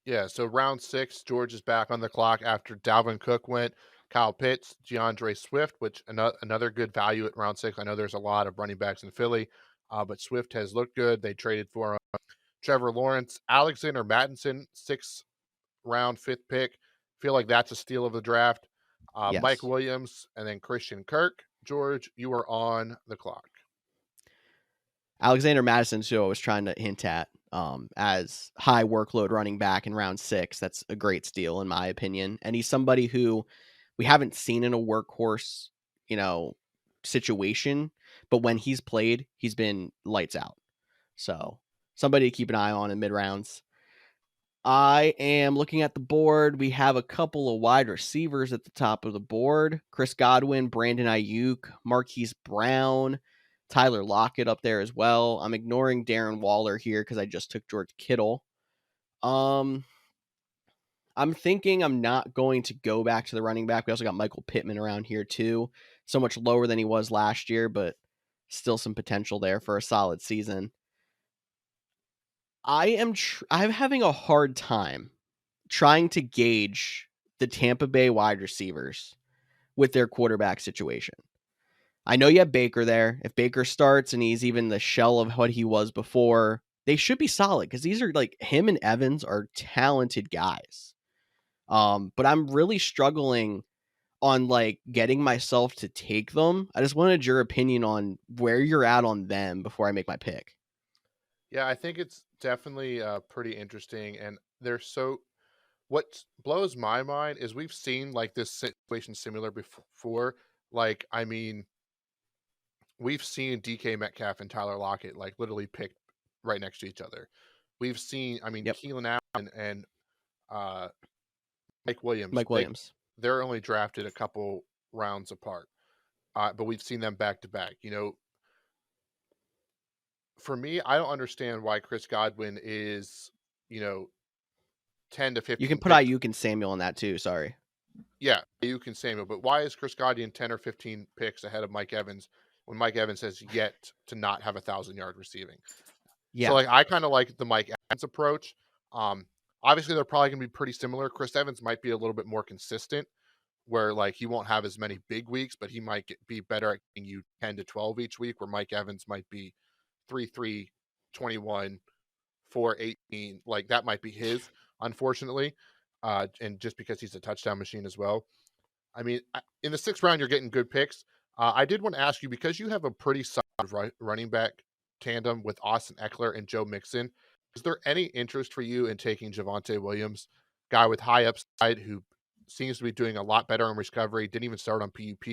Yeah, so round 6, George is back on the clock after Dalvin Cook went, Kyle Pitts, DeAndre Swift, which another good value at round 6. I know there's a lot of running backs in Philly, but Swift has looked good. They traded for Trevor Lawrence, Alexander Mattinson, 6th round, 5th pick. Feel like that's a steal of the draft. Mike Yes. Williams, and then Christian Kirk. George, you are on the clock. Alexander Madison's who I was trying to hint at as high workload running back in round 6. That's a great steal, in my opinion. And he's somebody who we haven't seen in a workhorse, situation. But when he's played, he's been lights out. So somebody to keep an eye on in mid rounds. I am looking at the board. We have a couple of wide receivers at the top of the board. Chris Godwin, Brandon Ayuk, Marquise Brown, Tyler Lockett up there as well. I'm ignoring Darren Waller here because I just took George Kittle. I'm thinking I'm not going to go back to the running back. We also got Michael Pittman around here too. So much lower than he was last year, but still some potential there for a solid season. I'm having a hard time trying to gauge the Tampa Bay wide receivers with their quarterback situation. I know you have Baker there. If Baker starts and he's even the shell of what he was before, they should be solid because these are like him and Evans are talented guys. But I'm really struggling on like getting myself to take them. I just wanted your opinion on where you're at on them before I make my pick. Yeah, I think it's definitely pretty interesting. And they're so what blows my mind is we've seen like this situation similar before. Like, I mean, we've seen DK Metcalf and Tyler Lockett like literally picked right next to each other. We've seen, I mean, Yep, Keelan Allen and uh, Mike Williams. Mike Williams. They're only drafted a couple rounds apart, but we've seen them back to back. For me, I don't understand why Chris Godwin is, you know, 10 to You can 15 put picks. Ayuk and Samuel in that too. Sorry. Yeah, you can Samuel, but why is Chris Godwin 10 or 15 picks ahead of Mike Evans when Mike Evans has yet to not have 1,000 yard receiving? So, Yeah. like, I kind of like the Mike Evans approach. Um, Obviously, they're probably going to be pretty similar. Chris Evans might be a little bit more consistent, where like he won't have as many big weeks, but he might be better at getting you 10 to 12 each week, where Mike Evans might be 3, 21, 4, 18. Like that might be his, unfortunately. And just because he's a touchdown machine as well. I mean, in the sixth round, you're getting good picks. I did want to ask you because you have a pretty solid running back tandem with Austin Eckler and Joe Mixon. Is there any interest for you in taking Javonte Williams, guy with high upside who seems to be doing a lot better in recovery? Didn't even start on PUP.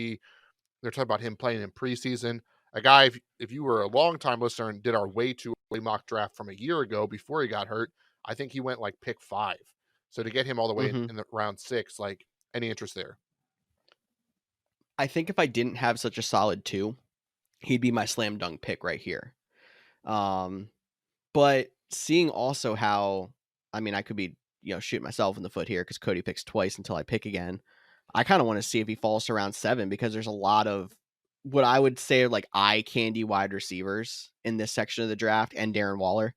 They're talking about him playing in preseason. A guy, if you were a long time listener and did our way too early mock draft from a year ago before he got hurt, I think he went like pick 5. So to get him all the way Hmm. in the round 6, like any interest there? I think if I didn't have such a solid 2, he'd be my slam dunk pick right here. Um, but seeing also how, I mean, I could be, shooting myself in the foot here because Cody picks twice until I pick again. I kind of want to see if he falls to round 7 because there's a lot of what I would say are like eye candy wide receivers in this section of the draft and Darren Waller.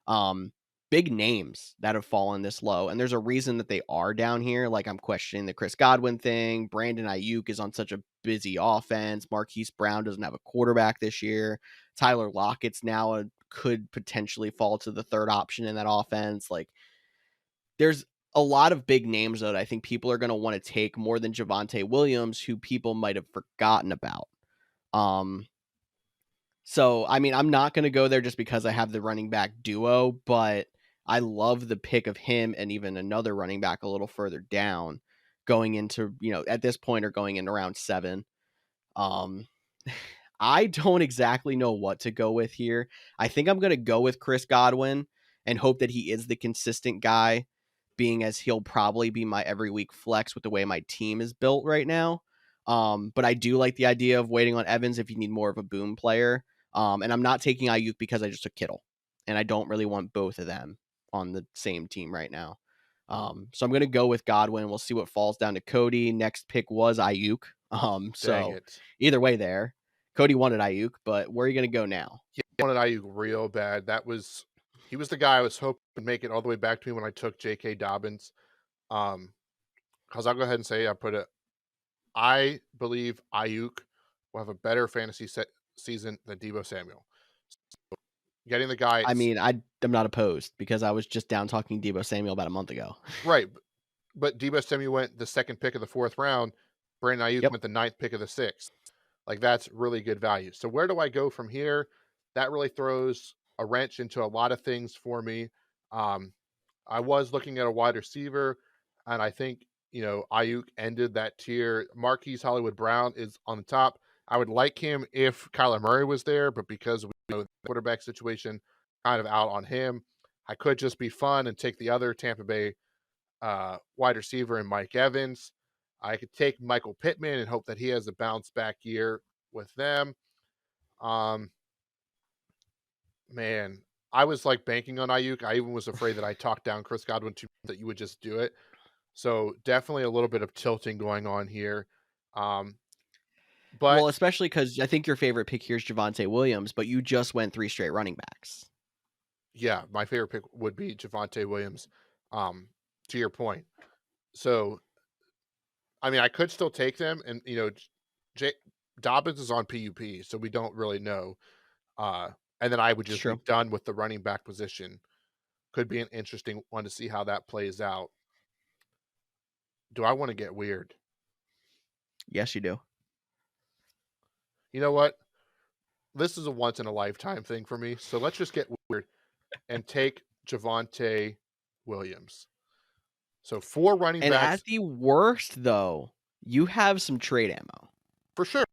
Um, Big names that have fallen this low, and there's a reason that they are down here. Like I'm questioning the Chris Godwin thing. Brandon Ayuk is on such a busy offense. Marquise Brown doesn't have a quarterback this year. Tyler Lockett's now could potentially fall to the third option in that offense. Like there's a lot of big names that I think people are going to want to take more than Javonte Williams, who people might have forgotten about. Um, so, I mean, I'm not going to go there just because I have the running back duo, but I love the pick of him and even another running back a little further down going into, at this point or going into round 7. Um, I don't exactly know what to go with here. I think I'm going to go with Chris Godwin and hope that he is the consistent guy, being as he'll probably be my every week flex with the way my team is built right now. But I do like the idea of waiting on Evans if you need more of a boom player. And I'm not taking Ayuk because I just took Kittle, and I don't really want both of them on the same team right now. So I'm going to go with Godwin. We'll see what falls down to Cody. Next pick was Ayuk. Dang So it. either way there, Cody wanted Ayuk, but where are you going to go now? He wanted Ayuk real bad. He was the guy I was hoping would make it all the way back to me when I took J.K. Dobbins. Because I'll go ahead and say I believe Ayuk will have a better fantasy season than Debo Samuel. Getting the guy I mean, I'm not opposed because I was just down talking Debo Samuel about a month ago. right, but Debo Samuel went the second pick of the 4th round. Brandon Ayuk Yep. went the 9th pick of the 6th. Like that's really good value. So where do I go from here? That really throws a wrench into a lot of things for me. Um, I was looking at a wide receiver, and I think Ayuk ended that tier. Marquise Hollywood Brown is on the top. I would like him if Kyler Murray was there, but because we know the quarterback situation, kind of out on him. I could just be fun and take the other Tampa Bay wide receiver in Mike Evans. I could take Michael Pittman and hope that he has a bounce back year with them. Um, man, I was like banking on Ayuk. I even was afraid that I talked down Chris Godwin too much, that you would just do it. So definitely a little bit of tilting going on here. Um, but Well, especially because I think your favorite pick here is Javonte Williams, but you just went 3 straight running backs. yeah, my favorite pick would be Javonte Williams. To your point, so I mean, I could still take them, and J- Dobbins is on PUP, so we don't really know. Uh, and then I would It's just be true. done with the running back position. Could be an interesting one to see how that plays out. Do I want to get weird? Yes, you do. You know what? This is a once in a lifetime thing for me. So let's just get weird and take Javonte Williams. So 4 running And at backs the worst, though, you have some trade ammo. for sure.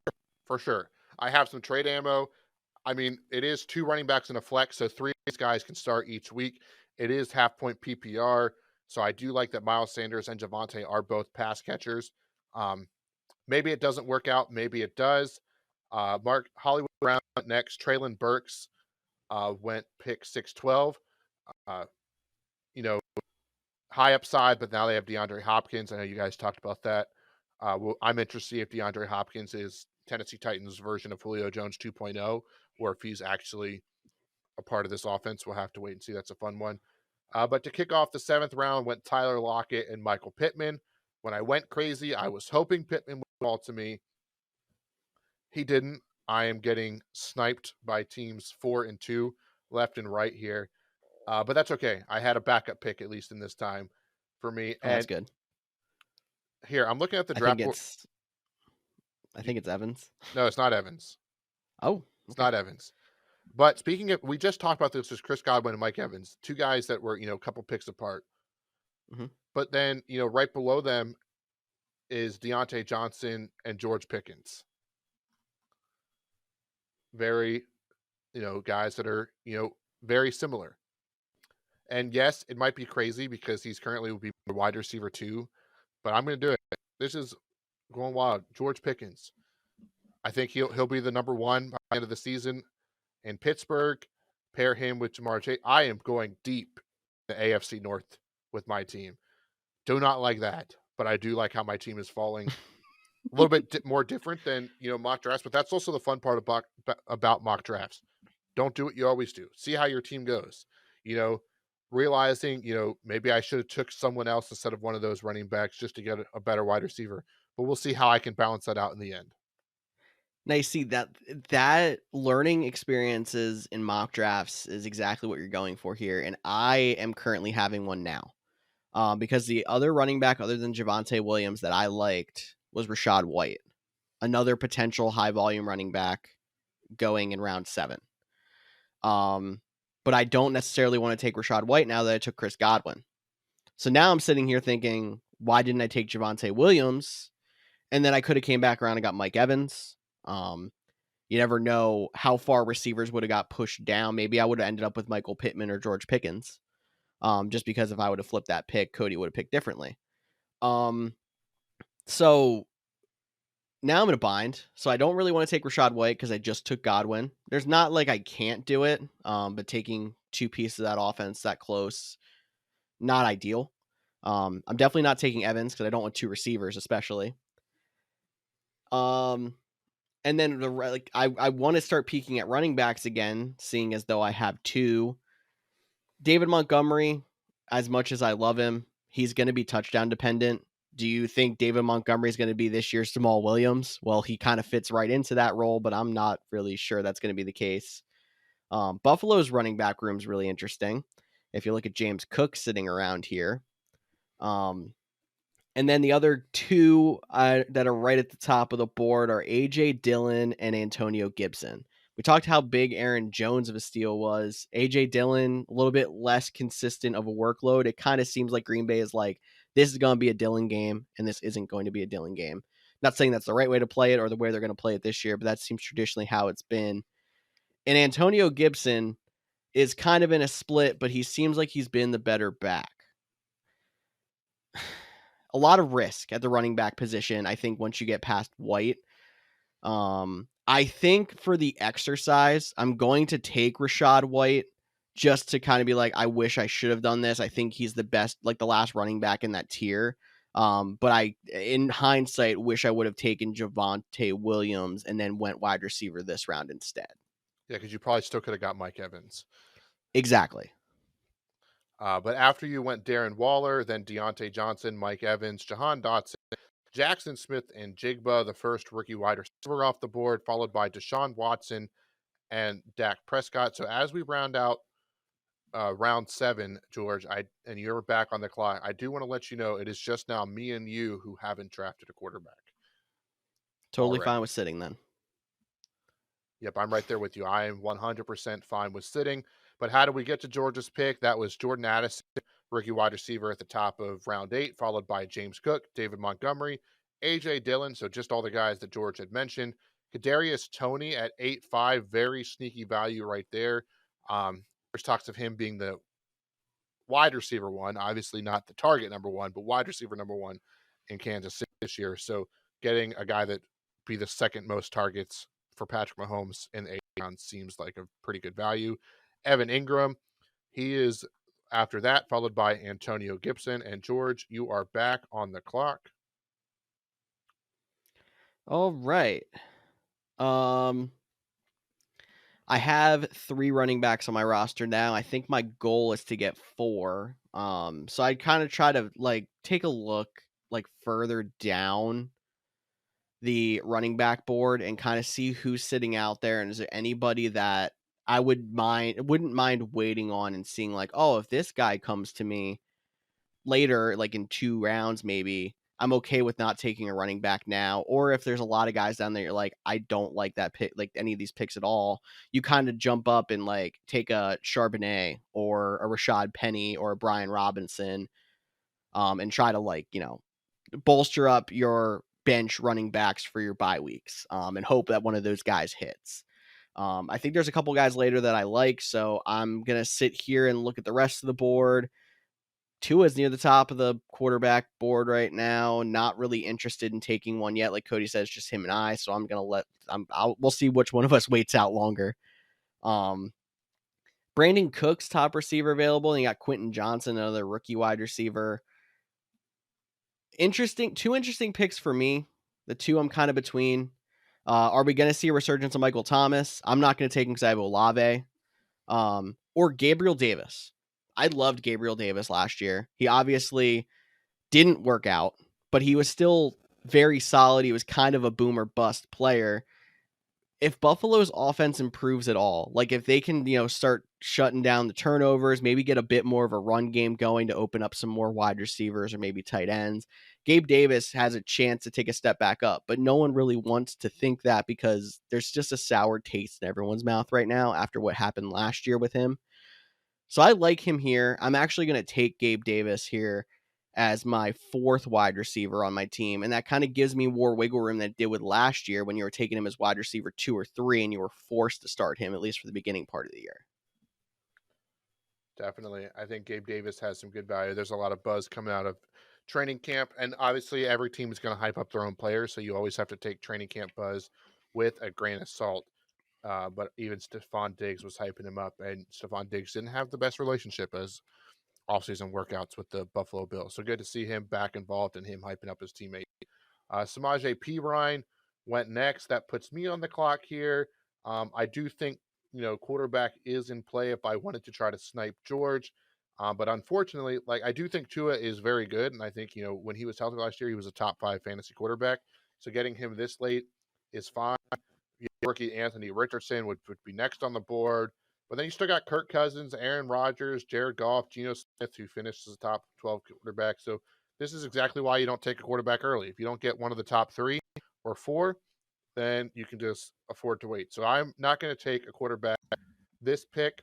For sure. I have some trade ammo. I mean, it is 2 running backs in a flex, so 3 of these guys can start each week. It is half point PPR, so I do like that Miles Sanders and Javonte are both pass catchers. Maybe it doesn't work out. Maybe it does. Mark Hollywood Brown next. Traylon Burks went pick 612. Uh, you know, high upside, but now they have DeAndre Hopkins. I know you guys talked about that. I'm interested to see if DeAndre Hopkins is Tennessee Titans version of Julio Jones 2.0, or if he's actually a part of this offense. We'll have to wait and see. That's a fun one. But to kick off the 7th round went Tyler Lockett and Michael Pittman. When I went crazy, I was hoping Pittman would fall to me. He didn't. I am getting sniped by teams 4 and 2 left and right here. But that's okay. I had a backup pick, at least in this time, for me. Oh, that's And good. here, I'm looking at the I think draft board. it's I think it's Evans. No, it's not Evans. Oh, It's okay. not Evans. But speaking of, we just talked about this as Chris Godwin and Mike Evans, two guys that were, a couple picks apart. Mhm. But then, right below them is Deontay Johnson and George Pickens. Very, guys that are, very similar. And yes, it might be crazy because he's currently would be a wide receiver too, but I'm going to do it. This is going wild. George Pickens. I think he'll be the number one by the end of the season in Pittsburgh. Pair him with Jamar Chase. I am going deep in the AFC North with my team. Do not like that, but I do like how my team is falling. A little bit more different than mock drafts, but that's also the fun part about mock drafts. Don't do what you always do. See how your team goes. Realizing maybe I should have took someone else instead of one of those running backs just to get a better wide receiver. But we'll see how I can balance that out in the end. Now you see that learning experiences in mock drafts is exactly what you're going for here, and I am currently having one now. Because the other running back other than Javonte Williams that I liked was Rachaad White, another potential high volume running back going in round 7. But I don't necessarily want to take Rachaad White now that I took Chris Godwin. So now I'm sitting here thinking, why didn't I take Javonte Williams? And then I could have came back around and got Mike Evans. You never know how far receivers would have got pushed down. Maybe I would have ended up with Michael Pittman or George Pickens. Just because if I would have flipped that pick, Cody would have picked differently. So now I'm in a bind. So I don't really want to take Rachaad White because I just took Godwin. There's not like I can't do it, but taking 2 pieces of that offense that close, not ideal. I'm definitely not taking Evans because I don't want 2 receivers, especially. And then I want to start peeking at running backs again, seeing as though I have 2. David Montgomery, as much as I love him, he's going to be touchdown dependent. Do you think David Montgomery is going to be this year's Jamal Williams? Well, he kind of fits right into that role, but I'm not really sure that's going to be the case. Buffalo's running back room is really interesting. If you look at James Cook sitting around here. And then the other 2 that are right at the top of the board are A.J. Dillon and Antonio Gibson. We talked how big Aaron Jones of a steal was. A.J. Dillon, a little bit less consistent of a workload. It kind of seems like Green Bay is like, this is going to be a Dillon game, and this isn't going to be a Dillon game. Not saying that's the right way to play it or the way they're going to play it this year, but that seems traditionally how it's been. And Antonio Gibson is kind of in a split, but he seems like he's been the better back. A lot of risk at the running back position, I think, once you get past White. I think for the exercise, I'm going to take Rachaad White just to kind of be like, I wish I should have done this. I think he's the best, like the last running back in that tier. But I, in hindsight, wish I would have taken Javonte Williams and then went wide receiver this round instead. Yeah, because you probably still could have got Mike Evans. Exactly. But after you went Darren Waller, then Deontay Johnson, Mike Evans, Jahan Dotson, Jackson Smith, and Jigba, the first rookie wide receiver off the board, followed by Deshaun Watson and Dak Prescott. So as we round out round 7, George, and you're back on the clock, I do want to let you know it is just now me and you who haven't drafted a quarterback. Totally Already. fine with sitting then. Yep, I'm right there with you. I am 100% fine with sitting. But how do we get to George's pick? That was Jordan Addison, rookie wide receiver at the top of round 8, followed by James Cook, David Montgomery, A.J. Dillon. So just all the guys that George had mentioned. Kadarius Toney at 8.5, very sneaky value right there. There's talks of him being the wide receiver 1, obviously not the target number 1, but wide receiver number 1 in Kansas City this year. So getting a guy that be the second most targets for Patrick Mahomes in the 8th round seems like a pretty good value. Evan Ingram. He is after that, followed by Antonio Gibson. And George, you are back on the clock. All right. Um, I have 3 running backs on my roster now. I think my goal is to get 4. So I'd kind of try to like take a look like further down the running back board and kind of see who's sitting out there, and is there anybody that I wouldn't mind waiting on and seeing like, oh, if this guy comes to me later, like in 2 rounds, maybe I'm okay with not taking a running back now. Or if there's a lot of guys down there, you're like, I don't like that pick, like any of these picks at all. You kind of jump up and like take a Charbonnet or a Rashad Penny or a Brian Robinson, and try to like, bolster up your bench running backs for your bye weeks, and hope that one of those guys hits. I think there's a couple guys later that I like, so I'm going to sit here and look at the rest of the board. Tua's near the top of the quarterback board right now. Not really interested in taking one yet. Like Cody says, just him and I. So I'm gonna we'll see which one of us waits out longer. Um, Brandon Cooks, top receiver available, and you got Quentin Johnson, another rookie wide receiver. Two interesting picks for me. The two I'm kind of between. Are we going to see a resurgence of Michael Thomas? I'm not going to take him because I have Olave. Or Gabriel Davis. I loved Gabriel Davis last year. He obviously didn't work out, but he was still very solid. He was kind of a boom or bust player. If Buffalo's offense improves at all, like if they can, start shutting down the turnovers, maybe get a bit more of a run game going to open up some more wide receivers or maybe tight ends, Gabe Davis has a chance to take a step back up. But no one really wants to think that because there's just a sour taste in everyone's mouth right now after what happened last year with him. So I like him here. I'm actually going to take Gabe Davis here as my 4th wide receiver on my team. And that kind of gives me more wiggle room than it did with last year when you were taking him as wide receiver 2 or 3 and you were forced to start him, at least for the beginning part of the year. Definitely. I think Gabe Davis has some good value. There's a lot of buzz coming out of training camp. And obviously, every team is going to hype up their own players. So you always have to take training camp buzz with a grain of salt. But even Stephon Diggs was hyping him up. And Stephon Diggs didn't have the best relationship as offseason workouts with the Buffalo Bills. So good to see him back involved and him hyping up his teammate. Samaje Perine went next. That puts me on the clock here. I do think, quarterback is in play if I wanted to try to snipe George. But unfortunately, like I do think Tua is very good. And I think, when he was healthy last year, he was a top 5 fantasy quarterback. So getting him this late is fine. Rookie Anthony Richardson would be next on the board. But then you still got Kirk Cousins, Aaron Rodgers, Jared Goff, Geno Smith, who finished as a top 12 quarterback. So this is exactly why you don't take a quarterback early. If you don't get one of the top 3 or 4, then you can just afford to wait. So I'm not going to take a quarterback this pick.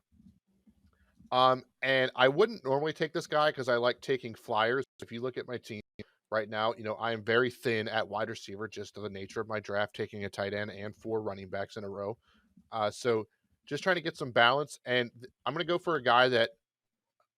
And I wouldn't normally take this guy because I like taking flyers. If you look at my team right now, I am very thin at wide receiver, just to the nature of my draft, taking a tight end and 4 running backs in a row. So just trying to get some balance. And I'm going to go for a guy that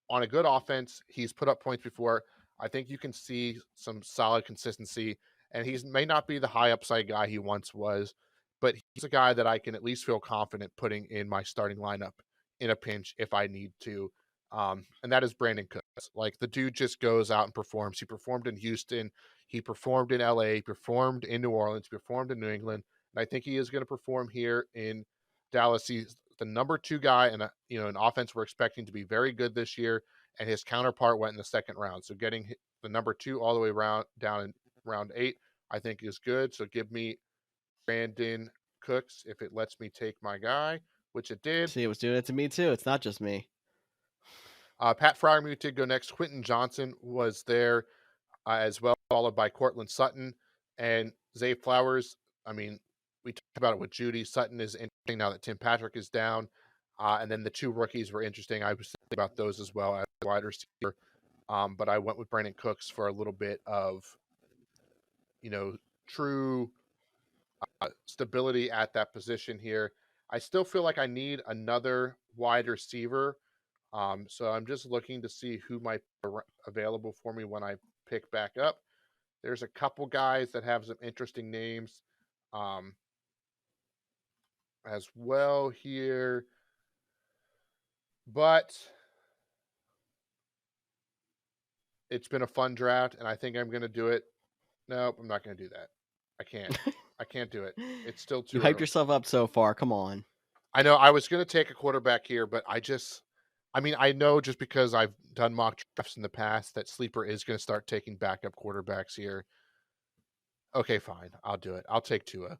on a good offense, he's put up points before. I think you can see some solid consistency, and he may not be the high upside guy he once was, but he's a guy that I can at least feel confident putting in my starting lineup in a pinch if I need to. And that is Brandon Cooks. Like the dude just goes out and performs. He performed in Houston, he performed in LA, he performed in New Orleans, he performed in New England, and I think he is going to perform here in Dallas. He's the number 2 guy in an offense we're expecting to be very good this year, and his counterpart went in the 2nd round. So getting the number 2 all the way down in round 8, I think is good. So give me Brandon Cooks if it lets me take my guy, which it did. See, it was doing it to me too. It's not just me. Pat Fryermuth did go next. Quentin Johnson was there as well, followed by Cortland Sutton and Zay Flowers. I mean, we talked about it with Judy. Sutton is interesting now that Tim Patrick is down. And then the 2 rookies were interesting. I was thinking about those as well as wide receiver. But I went with Brandon Cooks for a little bit of, true stability at that position here. I still feel like I need another wide receiver. So I'm just looking to see who might be available for me when I pick back up. There's a couple guys that have some interesting names as well here. But it's been a fun draft, and I think I'm gonna do it. Nope, I'm not gonna do that. I can't. I can't do it. It's still You too hyped early. yourself up so far. Come on. I know I was gonna take a quarterback here, but I mean, I know just because I've done mock drafts in the past that Sleeper is gonna start taking backup quarterbacks here. Okay, fine. I'll do it. I'll take Tua.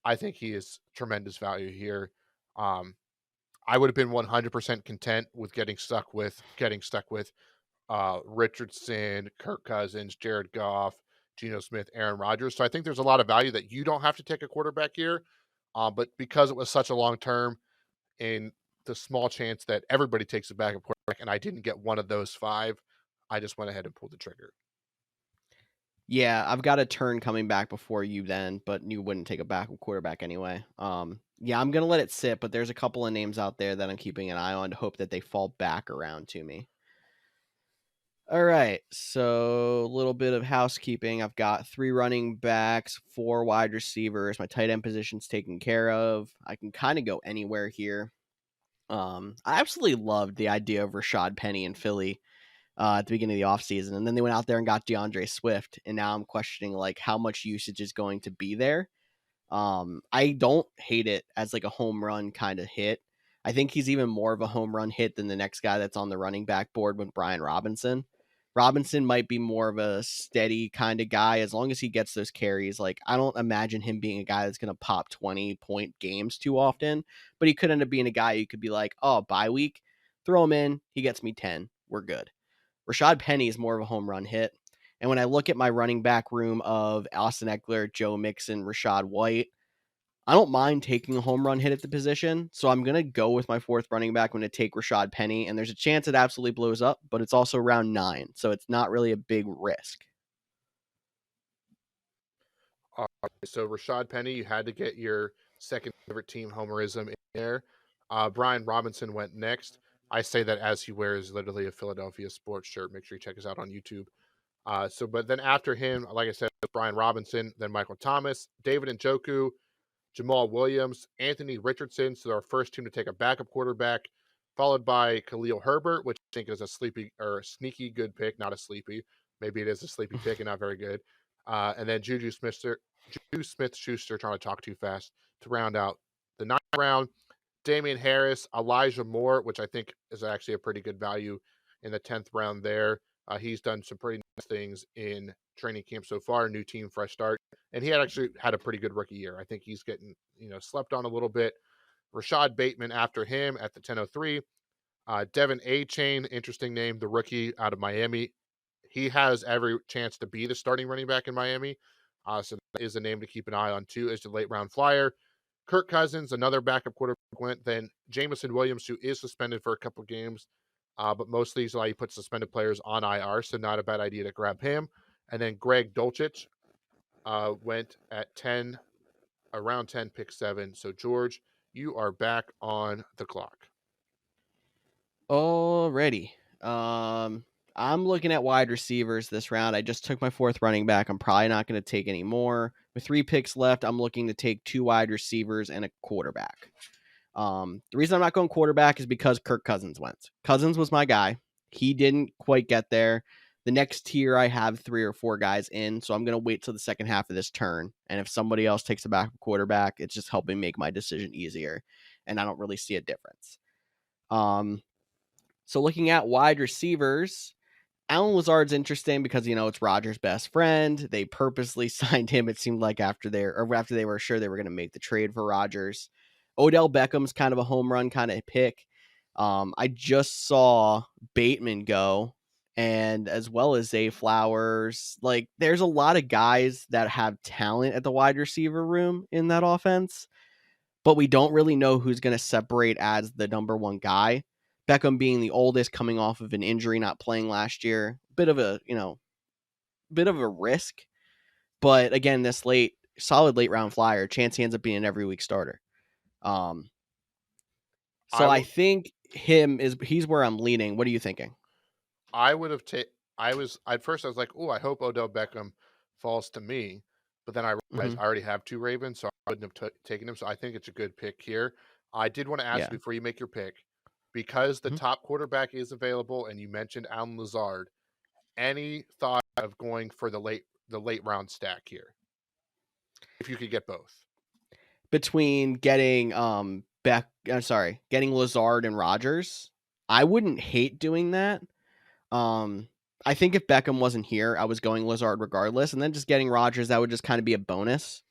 I think he is tremendous value here. Um, I would have been 100% content with getting stuck with Richardson, Kirk Cousins, Jared Goff, Geno Smith, Aaron Rodgers. So I think there's a lot of value that you don't have to take a quarterback here. But because it was such a long term and the small chance that everybody takes a backup quarterback and I didn't get one of those five, I just went ahead and pulled the trigger. Yeah, I've got a turn coming back before you then, but you wouldn't take a backup quarterback anyway. Yeah, I'm gonna let it sit, but there's a couple of names out there that I'm keeping an eye on to hope that they fall back around to me. All right, so a little bit of housekeeping. I've got 3 running backs, 4 wide receivers. My tight end position's taken care of. I can kind of go anywhere here. I absolutely loved the idea of Rashad Penny in Philly at the beginning of the offseason. And then they went out there and got DeAndre Swift. And now I'm questioning like how much usage is going to be there. I don't hate it as like a home run kind of hit. I think he's even more of a home run hit than the next guy that's on the running back board with Brian Robinson. Robinson might be more of a steady kind of guy as long as he gets those carries. Like, I don't imagine him being a guy that's going to pop 20-point games too often, but he could end up being a guy you could be like, oh, bye week, throw him in. He gets me 10. We're good. Rashad Penny is more of a home run hit. And when I look at my running back room of Austin Eckler, Joe Mixon, Rashad White, I don't mind taking a home run hit at the position. So I'm going to go with my 4th running back. I'm going to take Rashad Penny. And there's a chance it absolutely blows up, but it's also round 9. So it's not really a big risk. So Rashad Penny, you had to get your second favorite team homerism in there. Brian Robinson went next. I say that as he wears literally a Philadelphia sports shirt. Make sure you check us out on YouTube. But then after him, like I said, Brian Robinson, then Michael Thomas, David Njoku, Jamal Williams, Anthony Richardson. So our first team to take a backup quarterback, followed by Khalil Herbert, which I think is a sleepy or a sneaky good pick, not a sleepy. Maybe it is a sleepy pick and not very good. And then Juju Smith Schuster, trying to talk too fast to round out the 9th round. Damian Harris, Elijah Moore, which I think is actually a pretty good value in the 10th round there. He's done some pretty nice things in training camp so far. New team, fresh start. And he actually had a pretty good rookie year. I think he's getting, slept on a little bit. Rashad Bateman after him at the 10:03. Devin A. Chain, interesting name, the rookie out of Miami. He has every chance to be the starting running back in Miami. So that is a name to keep an eye on too, as the late round flyer. Kirk Cousins, another backup quarterback went. Then Jamison Williams, who is suspended for a couple games, but most leagues allow you put suspended players on IR, so not a bad idea to grab him. And then Greg Dulcich went at 10, around 10, pick 7. So George, you are back on the clock. Alrighty. I'm looking at wide receivers this round. I just took my 4th running back. I'm probably not going to take any more. With 3 picks left, I'm looking to take 2 wide receivers and a quarterback. The reason I'm not going quarterback is because Kirk Cousins went. Cousins was my guy. He didn't quite get there. The next tier, I have 3 or 4 guys in, so I'm going to wait till the second half of this turn. And if somebody else takes a backup quarterback, it's just helping make my decision easier. And I don't really see a difference. So looking at wide receivers, Alan Lazard's interesting because it's Rodgers' best friend. They purposely signed him. It seemed like after they were sure they were going to make the trade for Rodgers. Odell Beckham's kind of a home run kind of pick. I just saw Bateman go, and as well as Zay Flowers. Like, there's a lot of guys that have talent at the wide receiver room in that offense, but we don't really know who's going to separate as the number 1 guy. Beckham being the oldest, coming off of an injury, not playing last year, bit of a risk. But again, this solid late round flyer, chance he ends up being an every week starter. I So I w- think he's where I'm leaning. What are you thinking? I would have taken. I was at first I was like, oh, I hope Odell Beckham falls to me, but then I Mm-hmm. realized I already have 2 Ravens, so I wouldn't have taken him. So I think it's a good pick here. I did want to ask Yeah. before you make your pick, because the Mhm. top quarterback is available, and you mentioned Allen Lazard. Any thought of going for the late round stack here if you could get both? Between getting getting Lazard and Rogers, I wouldn't hate doing that. Um, I think if Beckham wasn't here, I was going Lazard regardless, and then just getting Rogers, that would just kind of be a bonus.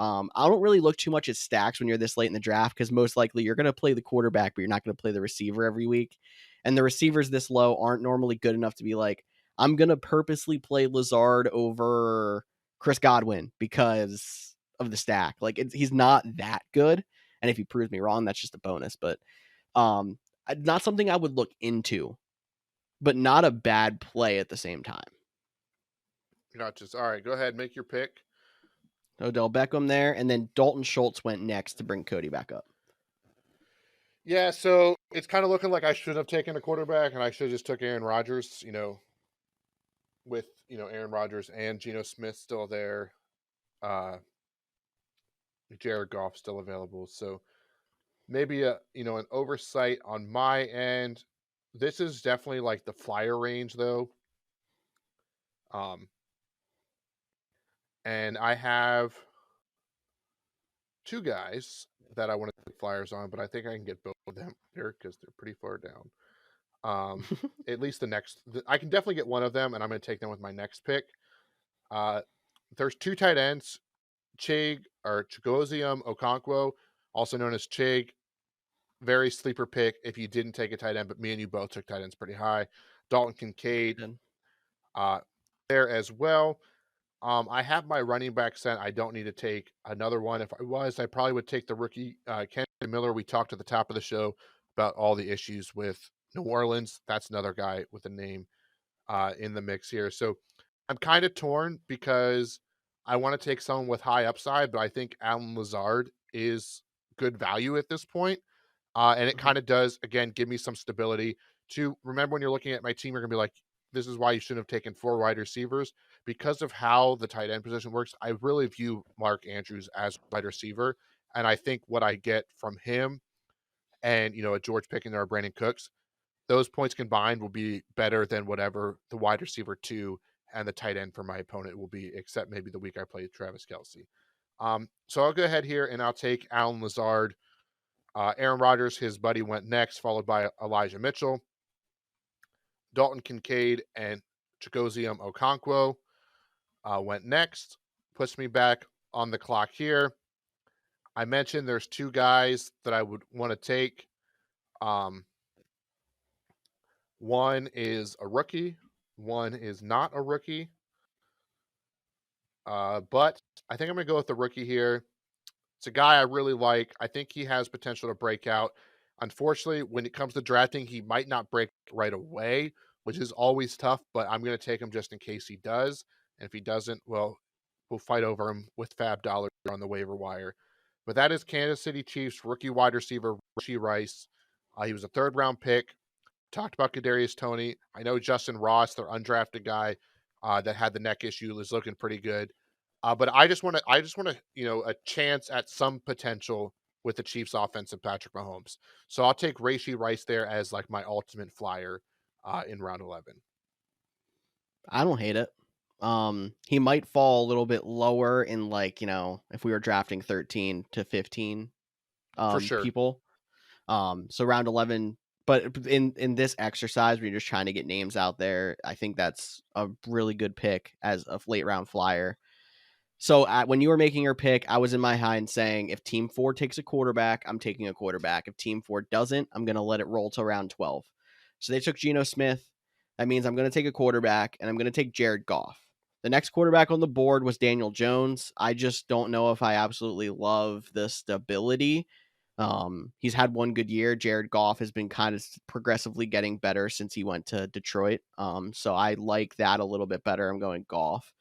I don't really look too much at stacks when you're this late in the draft because most likely you're going to play the quarterback, but you're not going to play the receiver every week. And the receivers this low aren't normally good enough to be like, I'm going to purposely play Lazard over Chris Godwin because of the stack. Like he's not that good. And if he proves me wrong, that's just a bonus. But um, not something I would look into, but not a bad play at the same time. You're not just all right. Go ahead, make your pick. Odell Beckham there, and then Dalton Schultz went next to bring Cody back up. Yeah, so it's kind of looking like I should have taken a quarterback, and I should have just took Aaron Rodgers. With Aaron Rodgers and Geno Smith still there, uh, Jared Goff still available. So maybe an oversight on my end. This is definitely like the flyer range though. Um, and I have two guys that I want to take flyers on, but I think I can get both of them here because they're pretty far down. At least I can definitely get one of them, and I'm going to take them with my next pick. There's two tight ends, Chigozium Okonkwo, also known as Chig. Very sleeper pick if you didn't take a tight end, but me and you both took tight ends pretty high. Dalton Kincaid uh, there as well. I have my running back sent. I don't need to take another one. If I was, I probably would take the rookie Ken Miller. We talked at the top of the show about all the issues with New Orleans. That's another guy with a name in the mix here. So I'm kind of torn because I want to take someone with high upside, but I think Allen Lazard is good value at this point. And it kind of does, again, give me some stability to remember when you're looking at my team, you're going to be like, this is why you shouldn't have taken 4 wide receivers because of how the tight end position works. I really view Mark Andrews as a wide receiver. And I think what I get from him and, a George Pickens or a Brandon Cooks, those points combined will be better than whatever the wide receiver 2 and the tight end for my opponent will be, except maybe the week I played Travis Kelce. So I'll go ahead here and I'll take Allen Lazard. Aaron Rodgers, his buddy, went next, followed by Elijah Mitchell. Dalton Kincaid and Chigozium Okonkwo went next. Puts me back on the clock here. I mentioned there's two guys that I would want to take. One is a rookie. One is not a rookie. But I think I'm going to go with the rookie here. It's a guy I really like. I think he has potential to break out. Unfortunately, when it comes to drafting, he might not break right away, which is always tough, but I'm going to take him just in case he does. And if he doesn't, well, we'll fight over him with fab dollars on the waiver wire. But that is Kansas City Chiefs rookie wide receiver, Rashee Rice. He was a 3rd-round pick. Talked about Kadarius Toney. I know Justin Ross, their undrafted guy that had the neck issue, is looking pretty good. But I just want to, a chance at some potential with the Chiefs offense and Patrick Mahomes. So I'll take Rashee Rice there as like my ultimate flyer in round 11. I don't hate it. He might fall a little bit lower in if we were drafting 13 to 15 For sure. people. So round 11, but in this exercise where you're just trying to get names out there, I think that's a really good pick as a late round flyer. So when you were making your pick, I was in my mind saying if Team 4 takes a quarterback, I'm taking a quarterback. If Team 4 doesn't, I'm going to let it roll to round 12. So they took Geno Smith. That means I'm going to take a quarterback, and I'm going to take Jared Goff. The next quarterback on the board was Daniel Jones. I just don't know if I absolutely love the stability. He's had one good year. Jared Goff has been kind of progressively getting better since he went to Detroit. So I like that a little bit better. I'm going Goff.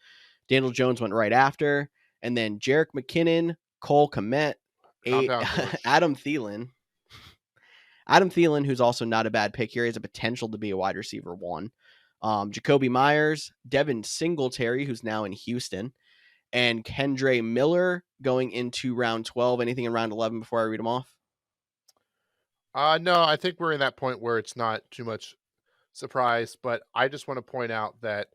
Daniel Jones went right after. And then Jerick McKinnon, Cole Kmet, Calm down, George. Adam Thielen. Adam Thielen, who's also not a bad pick here, has a potential to be a wide receiver 1. Jacoby Myers, Devin Singletary, who's now in Houston, and Kendre Miller going into round 12. Anything in round 11 before I read them off? No, I think we're in that point where it's not too much surprise, but I just want to point out that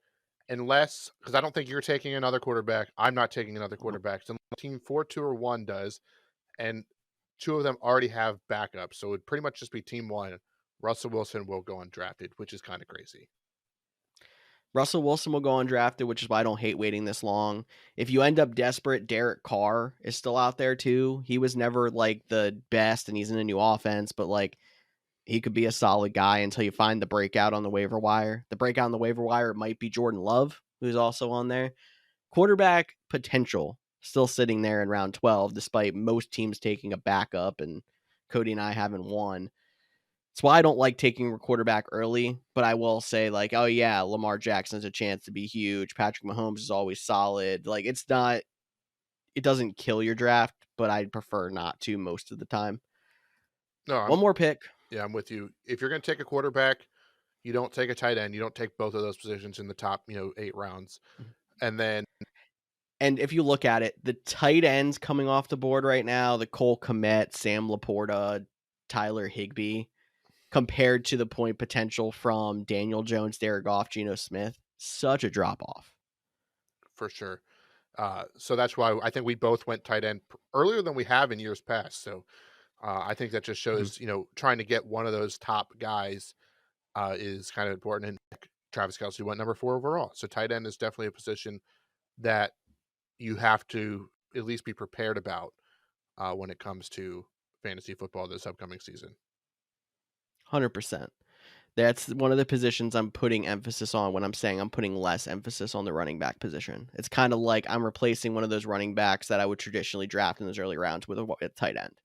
unless, because I don't think you're taking another quarterback, I'm not taking another Mhm. quarterback. So team 4, 2, or 1 does, and 2 of them already have backups. So it would pretty much just be team 1. Russell Wilson will go undrafted, which is kind of crazy. Russell Wilson will go undrafted, which is why I don't hate waiting this long. If you end up desperate, Derek Carr is still out there too. He was never like the best, and he's in a new offense, but like he could be a solid guy until you find the breakout on the waiver wire. The breakout on the waiver wire might be Jordan Love, who's also on there. Quarterback potential still sitting there in round 12, despite most teams taking a backup and Cody and I having one. That's why I don't like taking a quarterback early, but I will say, like, oh, yeah, Lamar Jackson has a chance to be huge. Patrick Mahomes is always solid. Like, it's not, it doesn't kill your draft, but I'd prefer not to most of the time. No, One more pick. I'm with you. If you're going to take a quarterback, you don't take a tight end. You don't take both of those positions in the top, 8 rounds. And then And if you look at it, the tight ends coming off the board right now, the Cole Kmet, Sam Laporta, Tyler Higbee, compared to the point potential from Daniel Jones, Derek Goff, Geno Smith, such a drop off. for sure. So that's why I think we both went tight end earlier than we have in years past. So I think that just Mhm. shows, trying to get one of those top guys is kind of important. And Travis Kelce went number 4 overall. So tight end is definitely a position that you have to at least be prepared about when it comes to fantasy football this upcoming season. 100%. That's one of the positions I'm putting emphasis on when I'm saying I'm putting less emphasis on the running back position. It's kind of like I'm replacing one of those running backs that I would traditionally draft in those early rounds with a tight end.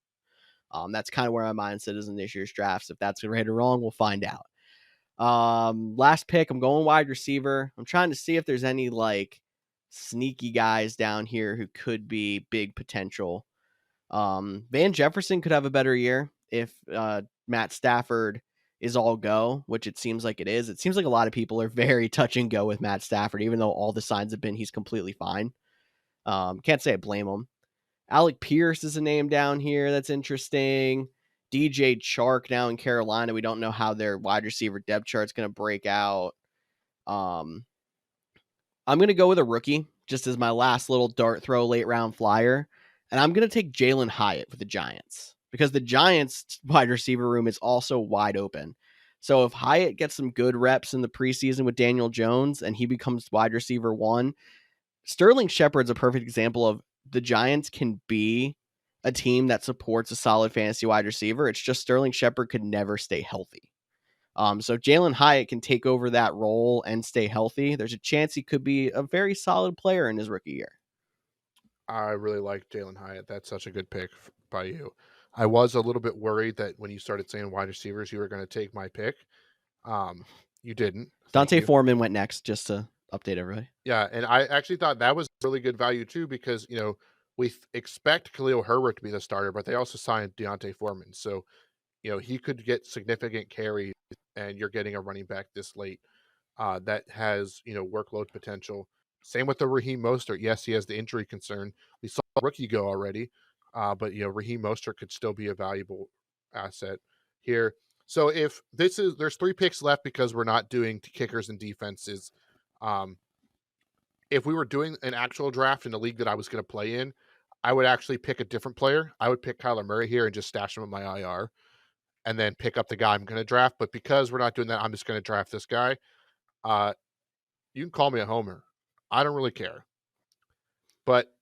That's kind of where my mindset is in this year's drafts. If that's right or wrong, we'll find out. Last pick, I'm going wide receiver. I'm trying to see if there's any like sneaky guys down here who could be big potential. Van Jefferson could have a better year if Matt Stafford is all go, which it seems like it is. It seems like a lot of people are very touch and go with Matt Stafford, even though all the signs have been he's completely fine. Can't say I blame him. Alec Pierce is a name down here that's interesting. DJ Chark now in Carolina. We don't know how their wide receiver depth chart's going to break out. Um, I'm going to go with a rookie just as my last little dart throw late round flyer. And I'm going to take Jalen Hyatt for the Giants because the Giants wide receiver room is also wide open. So if Hyatt gets some good reps in the preseason with Daniel Jones and he becomes wide receiver 1, Sterling Shepard's a perfect example of the Giants can be a team that supports a solid fantasy wide receiver. It's just Sterling Shepard could never stay healthy. So if Jalen Hyatt can take over that role and stay healthy, there's a chance he could be a very solid player in his rookie year. I really like Jalen Hyatt. That's such a good pick by you. I was a little bit worried that when you started saying wide receivers, you were going to take my pick. Um, you didn't. Thank Dante you. Foreman went next, just to update everybody. Yeah, and I actually thought that was really good value too because we expect Khalil Herbert to be the starter, but they also signed Deontay Foreman, so he could get significant carries, and you're getting a running back this late that has workload potential. Same with the Raheem Mostert. Yes, he has the injury concern. We saw a rookie go already, but Raheem Mostert could still be a valuable asset here. So if there's 3 picks left because we're not doing kickers and defenses. Um, if we were doing an actual draft in the league that I was going to play in, I would actually pick a different player. I would pick Kyler Murray here and just stash him in my IR and then pick up the guy I'm going to draft. But because we're not doing that, I'm just going to draft this guy. Uh, you can call me a homer. I don't really care. But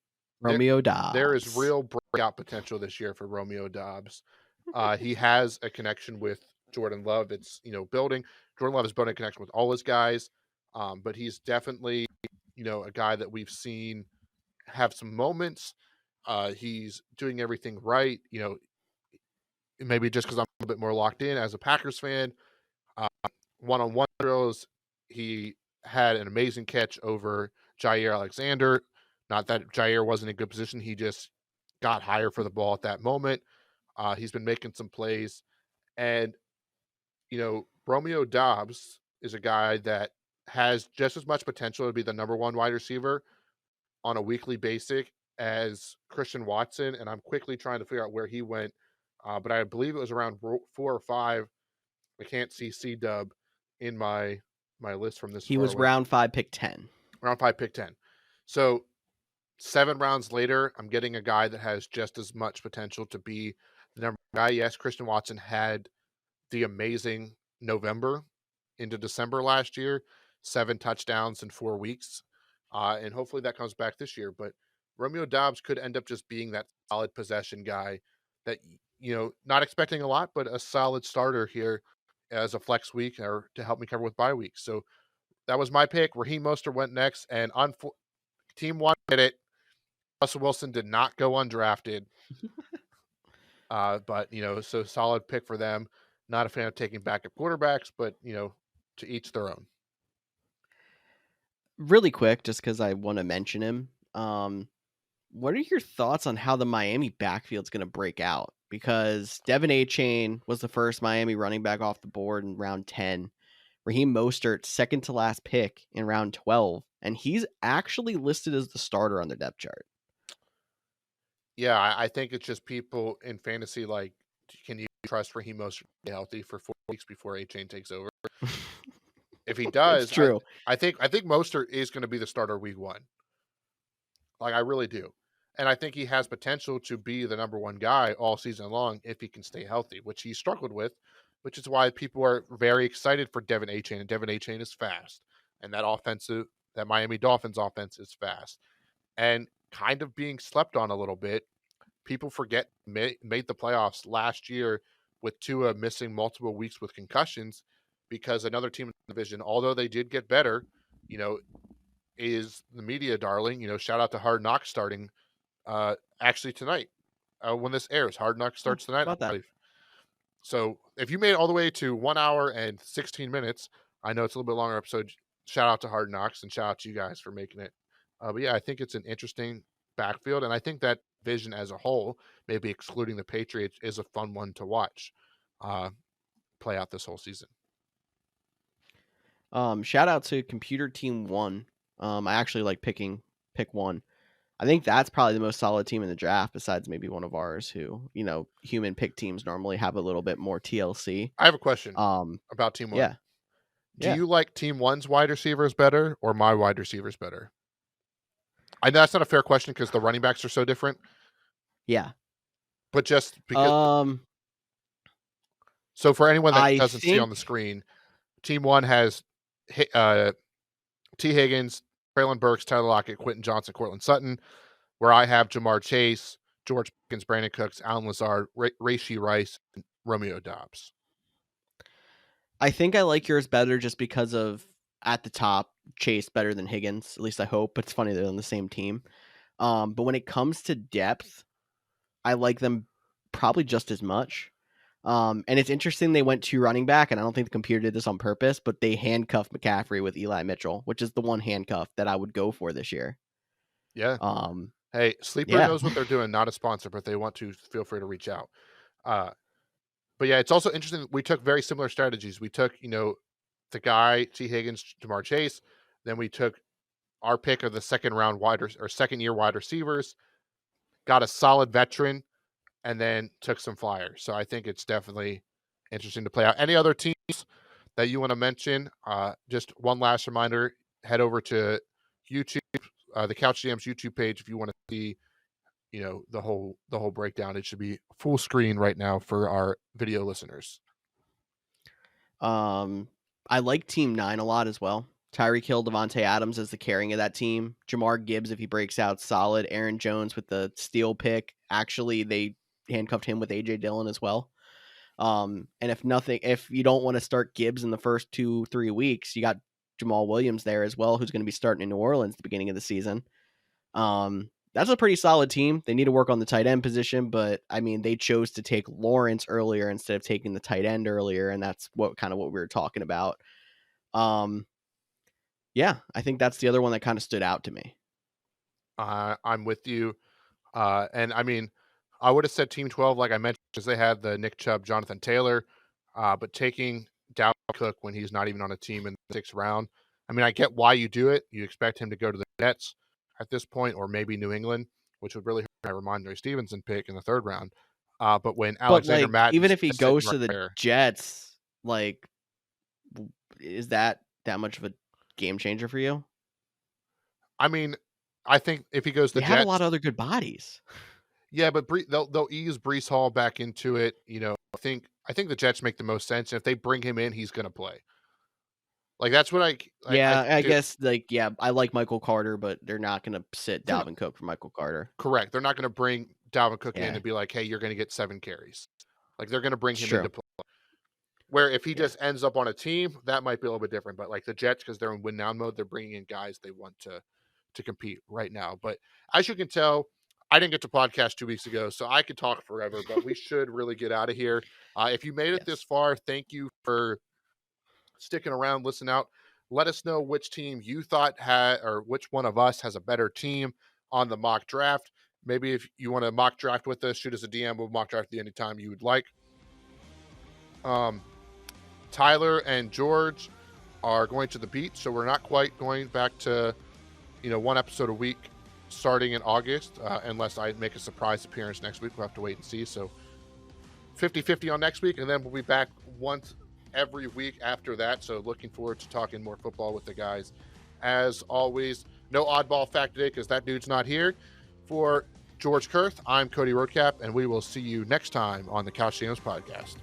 there, Romeo there is Dobbs. real breakout potential this year for Romeo Dobbs. He has a connection with Jordan Love. It's building. Jordan Love is building a connection with all his guys, but he's definitely a guy that we've seen have some moments. He's doing everything right. Maybe just because I'm a little bit more locked in as a Packers fan. Uh, One-on-one drills, he had an amazing catch over Jair Alexander. Not that Jair wasn't in a good position. He just got higher for the ball at that moment. He's been making some plays. And, Romeo Dobbs is a guy that has just as much potential to be the number 1 wide receiver on a weekly basis as Christian Watson. And I'm quickly trying to figure out where he went but I believe it was around 4 or 5. I can't see C-Dub in my list from this He far was away. round 5, pick 10. Round 5, pick 10. So 7 rounds later, I'm getting a guy that has just as much potential to be the number one guy. Yes, Christian Watson had the amazing November into December last year, 7 touchdowns in 4 weeks. And hopefully that comes back this year. But Romeo Doubs could end up just being that solid possession guy that, not expecting a lot, but a solid starter here as a flex week or to help me cover with bye weeks. So that was my pick. Raheem Mostert went next, and Team 1 did it. Russell Wilson did not go undrafted. But, so solid pick for them. Not a fan of taking backup quarterbacks, but, to each their own. Really quick, just because I want to mention him. What are your thoughts on how the Miami backfield's going to break out? Because Devin Achane was the first Miami running back off the board in round 10. Raheem Mostert, second to last pick in round 12. And he's actually listed as the starter on the depth chart. Yeah, I think it's just people in fantasy like, can you trust Raheem Mostert to be healthy for 4 weeks before Achane takes over? If he It's does, true. I think Mostert is going to be the starter week 1. Like, I really do. And I think he has potential to be the number 1 guy all season long if he can stay healthy, which he struggled with, which is why people are very excited for Devin Achane. And Devin Achane is fast. And that Miami Dolphins offense is fast. And kind of being slept on a little bit. People forget made the playoffs last year with Tua missing multiple weeks with concussions because another team in the division, although they did get better, is the media darling. Shout out to Hard Knocks starting actually tonight when this airs. Hard Knocks Oh, starts tonight, about I that. believe. So if you made it all the way to 1 hour and 16 minutes, I know it's a little bit longer episode. Shout out to Hard Knocks and shout out to you guys for making it. But yeah, I think it's an interesting backfield, and I think that vision as a whole, maybe excluding the Patriots, is a fun one to watch play out this whole season. Shout out to Computer Team 1. I actually like pick 1. I think that's probably the most solid team in the draft, besides maybe one of ours who, human pick teams normally have a little bit more TLC. I have a question about Team 1. Yeah. Do you like Team 1's wide receivers better or my wide receivers better? I know that's not a fair question because the running backs are so different. Yeah. But just because. So for anyone that doesn't see on the screen, Team 1 has T. Higgins, Traylon Burks, Tyler Lockett, Quentin Johnson, Cortland Sutton, where I have Jamar Chase, George Pickens, Brandon Cooks, Alan Lazard, Rashee Rice, and Romeo Doubs. I think I like yours better just because of, at the top, Chase better than Higgins. At least I hope. It's funny they're on the same team. But when it comes to depth, I like them probably just as much. And it's interesting they went 2 running back, and I don't think the computer did this on purpose, but they handcuffed McCaffrey with Eli Mitchell, which is the one handcuff that I would go for this year. Yeah. Hey, Sleeper knows what they're doing. Not a sponsor, but they want to. Feel free to reach out. But yeah, it's also interesting. We took very similar strategies. We took, the guy T. Higgins, Jamar Chase. Then we took our pick of the second year wide receivers. Got a solid veteran, and then took some flyers. So I think it's definitely interesting to play out. Any other teams that you want to mention? Just one last reminder: head over to YouTube, the Couch GM's YouTube page, if you want to see, the whole breakdown. It should be full screen right now for our video listeners. I like Team 9 a lot as well. Tyreek Hill, Devontae Adams as the carrying of that team. Jamar Gibbs, if he breaks out, solid. Aaron Jones with the steal pick. Actually, they handcuffed him with AJ Dillon as well. And if you don't want to start Gibbs in the first 2-3 weeks, you got Jamal Williams there as well, who's going to be starting in New Orleans at the beginning of the season. That's a pretty solid team. They need to work on the tight end position, but I mean, they chose to take Lawrence earlier instead of taking the tight end earlier, and that's what we were talking about. Yeah, I think that's the other one that kind of stood out to me. I'm with you. And I mean, I would have said Team 12, like I mentioned, because they had the Nick Chubb, Jonathan Taylor, but taking Dalvin Cook when he's not even on a team in the 6th round. I mean, I get why you do it. You expect him to go to the Jets at this point, or maybe New England, which would really hurt my Ramondre Stevenson pick in the 3rd round. But when But, Alexander like, even Madden's if he just sitting goes right to the there, Jets, like, is that much of a game changer for you? I mean, I think if he goes to They the have a lot Jets, of other good bodies. yeah, but they'll ease Breece Hall back into it. I think the Jets make the most sense. And if they bring him in, he's going to play. Like that's what I Yeah, think I it, guess, like, yeah, I like Michael Carter, but they're not gonna sit they're not Dalvin Cook for Michael Carter. correct. They're not going to bring Dalvin Cook in Yeah, and be like, hey, you're going to get 7 carries. Like they're going to bring it's him true. into play. Where if he Yeah. just ends up on a team, that might be a little bit different. But like the Jets, because they're in win now mode, they're bringing in guys they want to compete right now. But as you can tell, I didn't get to podcast 2 weeks ago, so I could talk forever. But we should really get out of here. If you made it this Yes. far, thank you for sticking around, listen out. Let us know which team you thought had, or which one of us has a better team on the mock draft. Maybe if you want to mock draft with us, shoot us a DM. We'll mock draft you anytime you would like. Um, Tyler and George are going to the beach, so we're not quite going back to, one episode a week starting in August, unless I make a surprise appearance next week. We'll have to wait and see. So 50-50 on next week, and then we'll be back once every week after that. So looking forward to talking more football with the guys. As always, no oddball fact today because that dude's not here. For George Kerth, I'm Cody Roadcap, and we will see you next time on the Couch Jams podcast.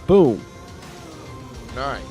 Boom. Nice.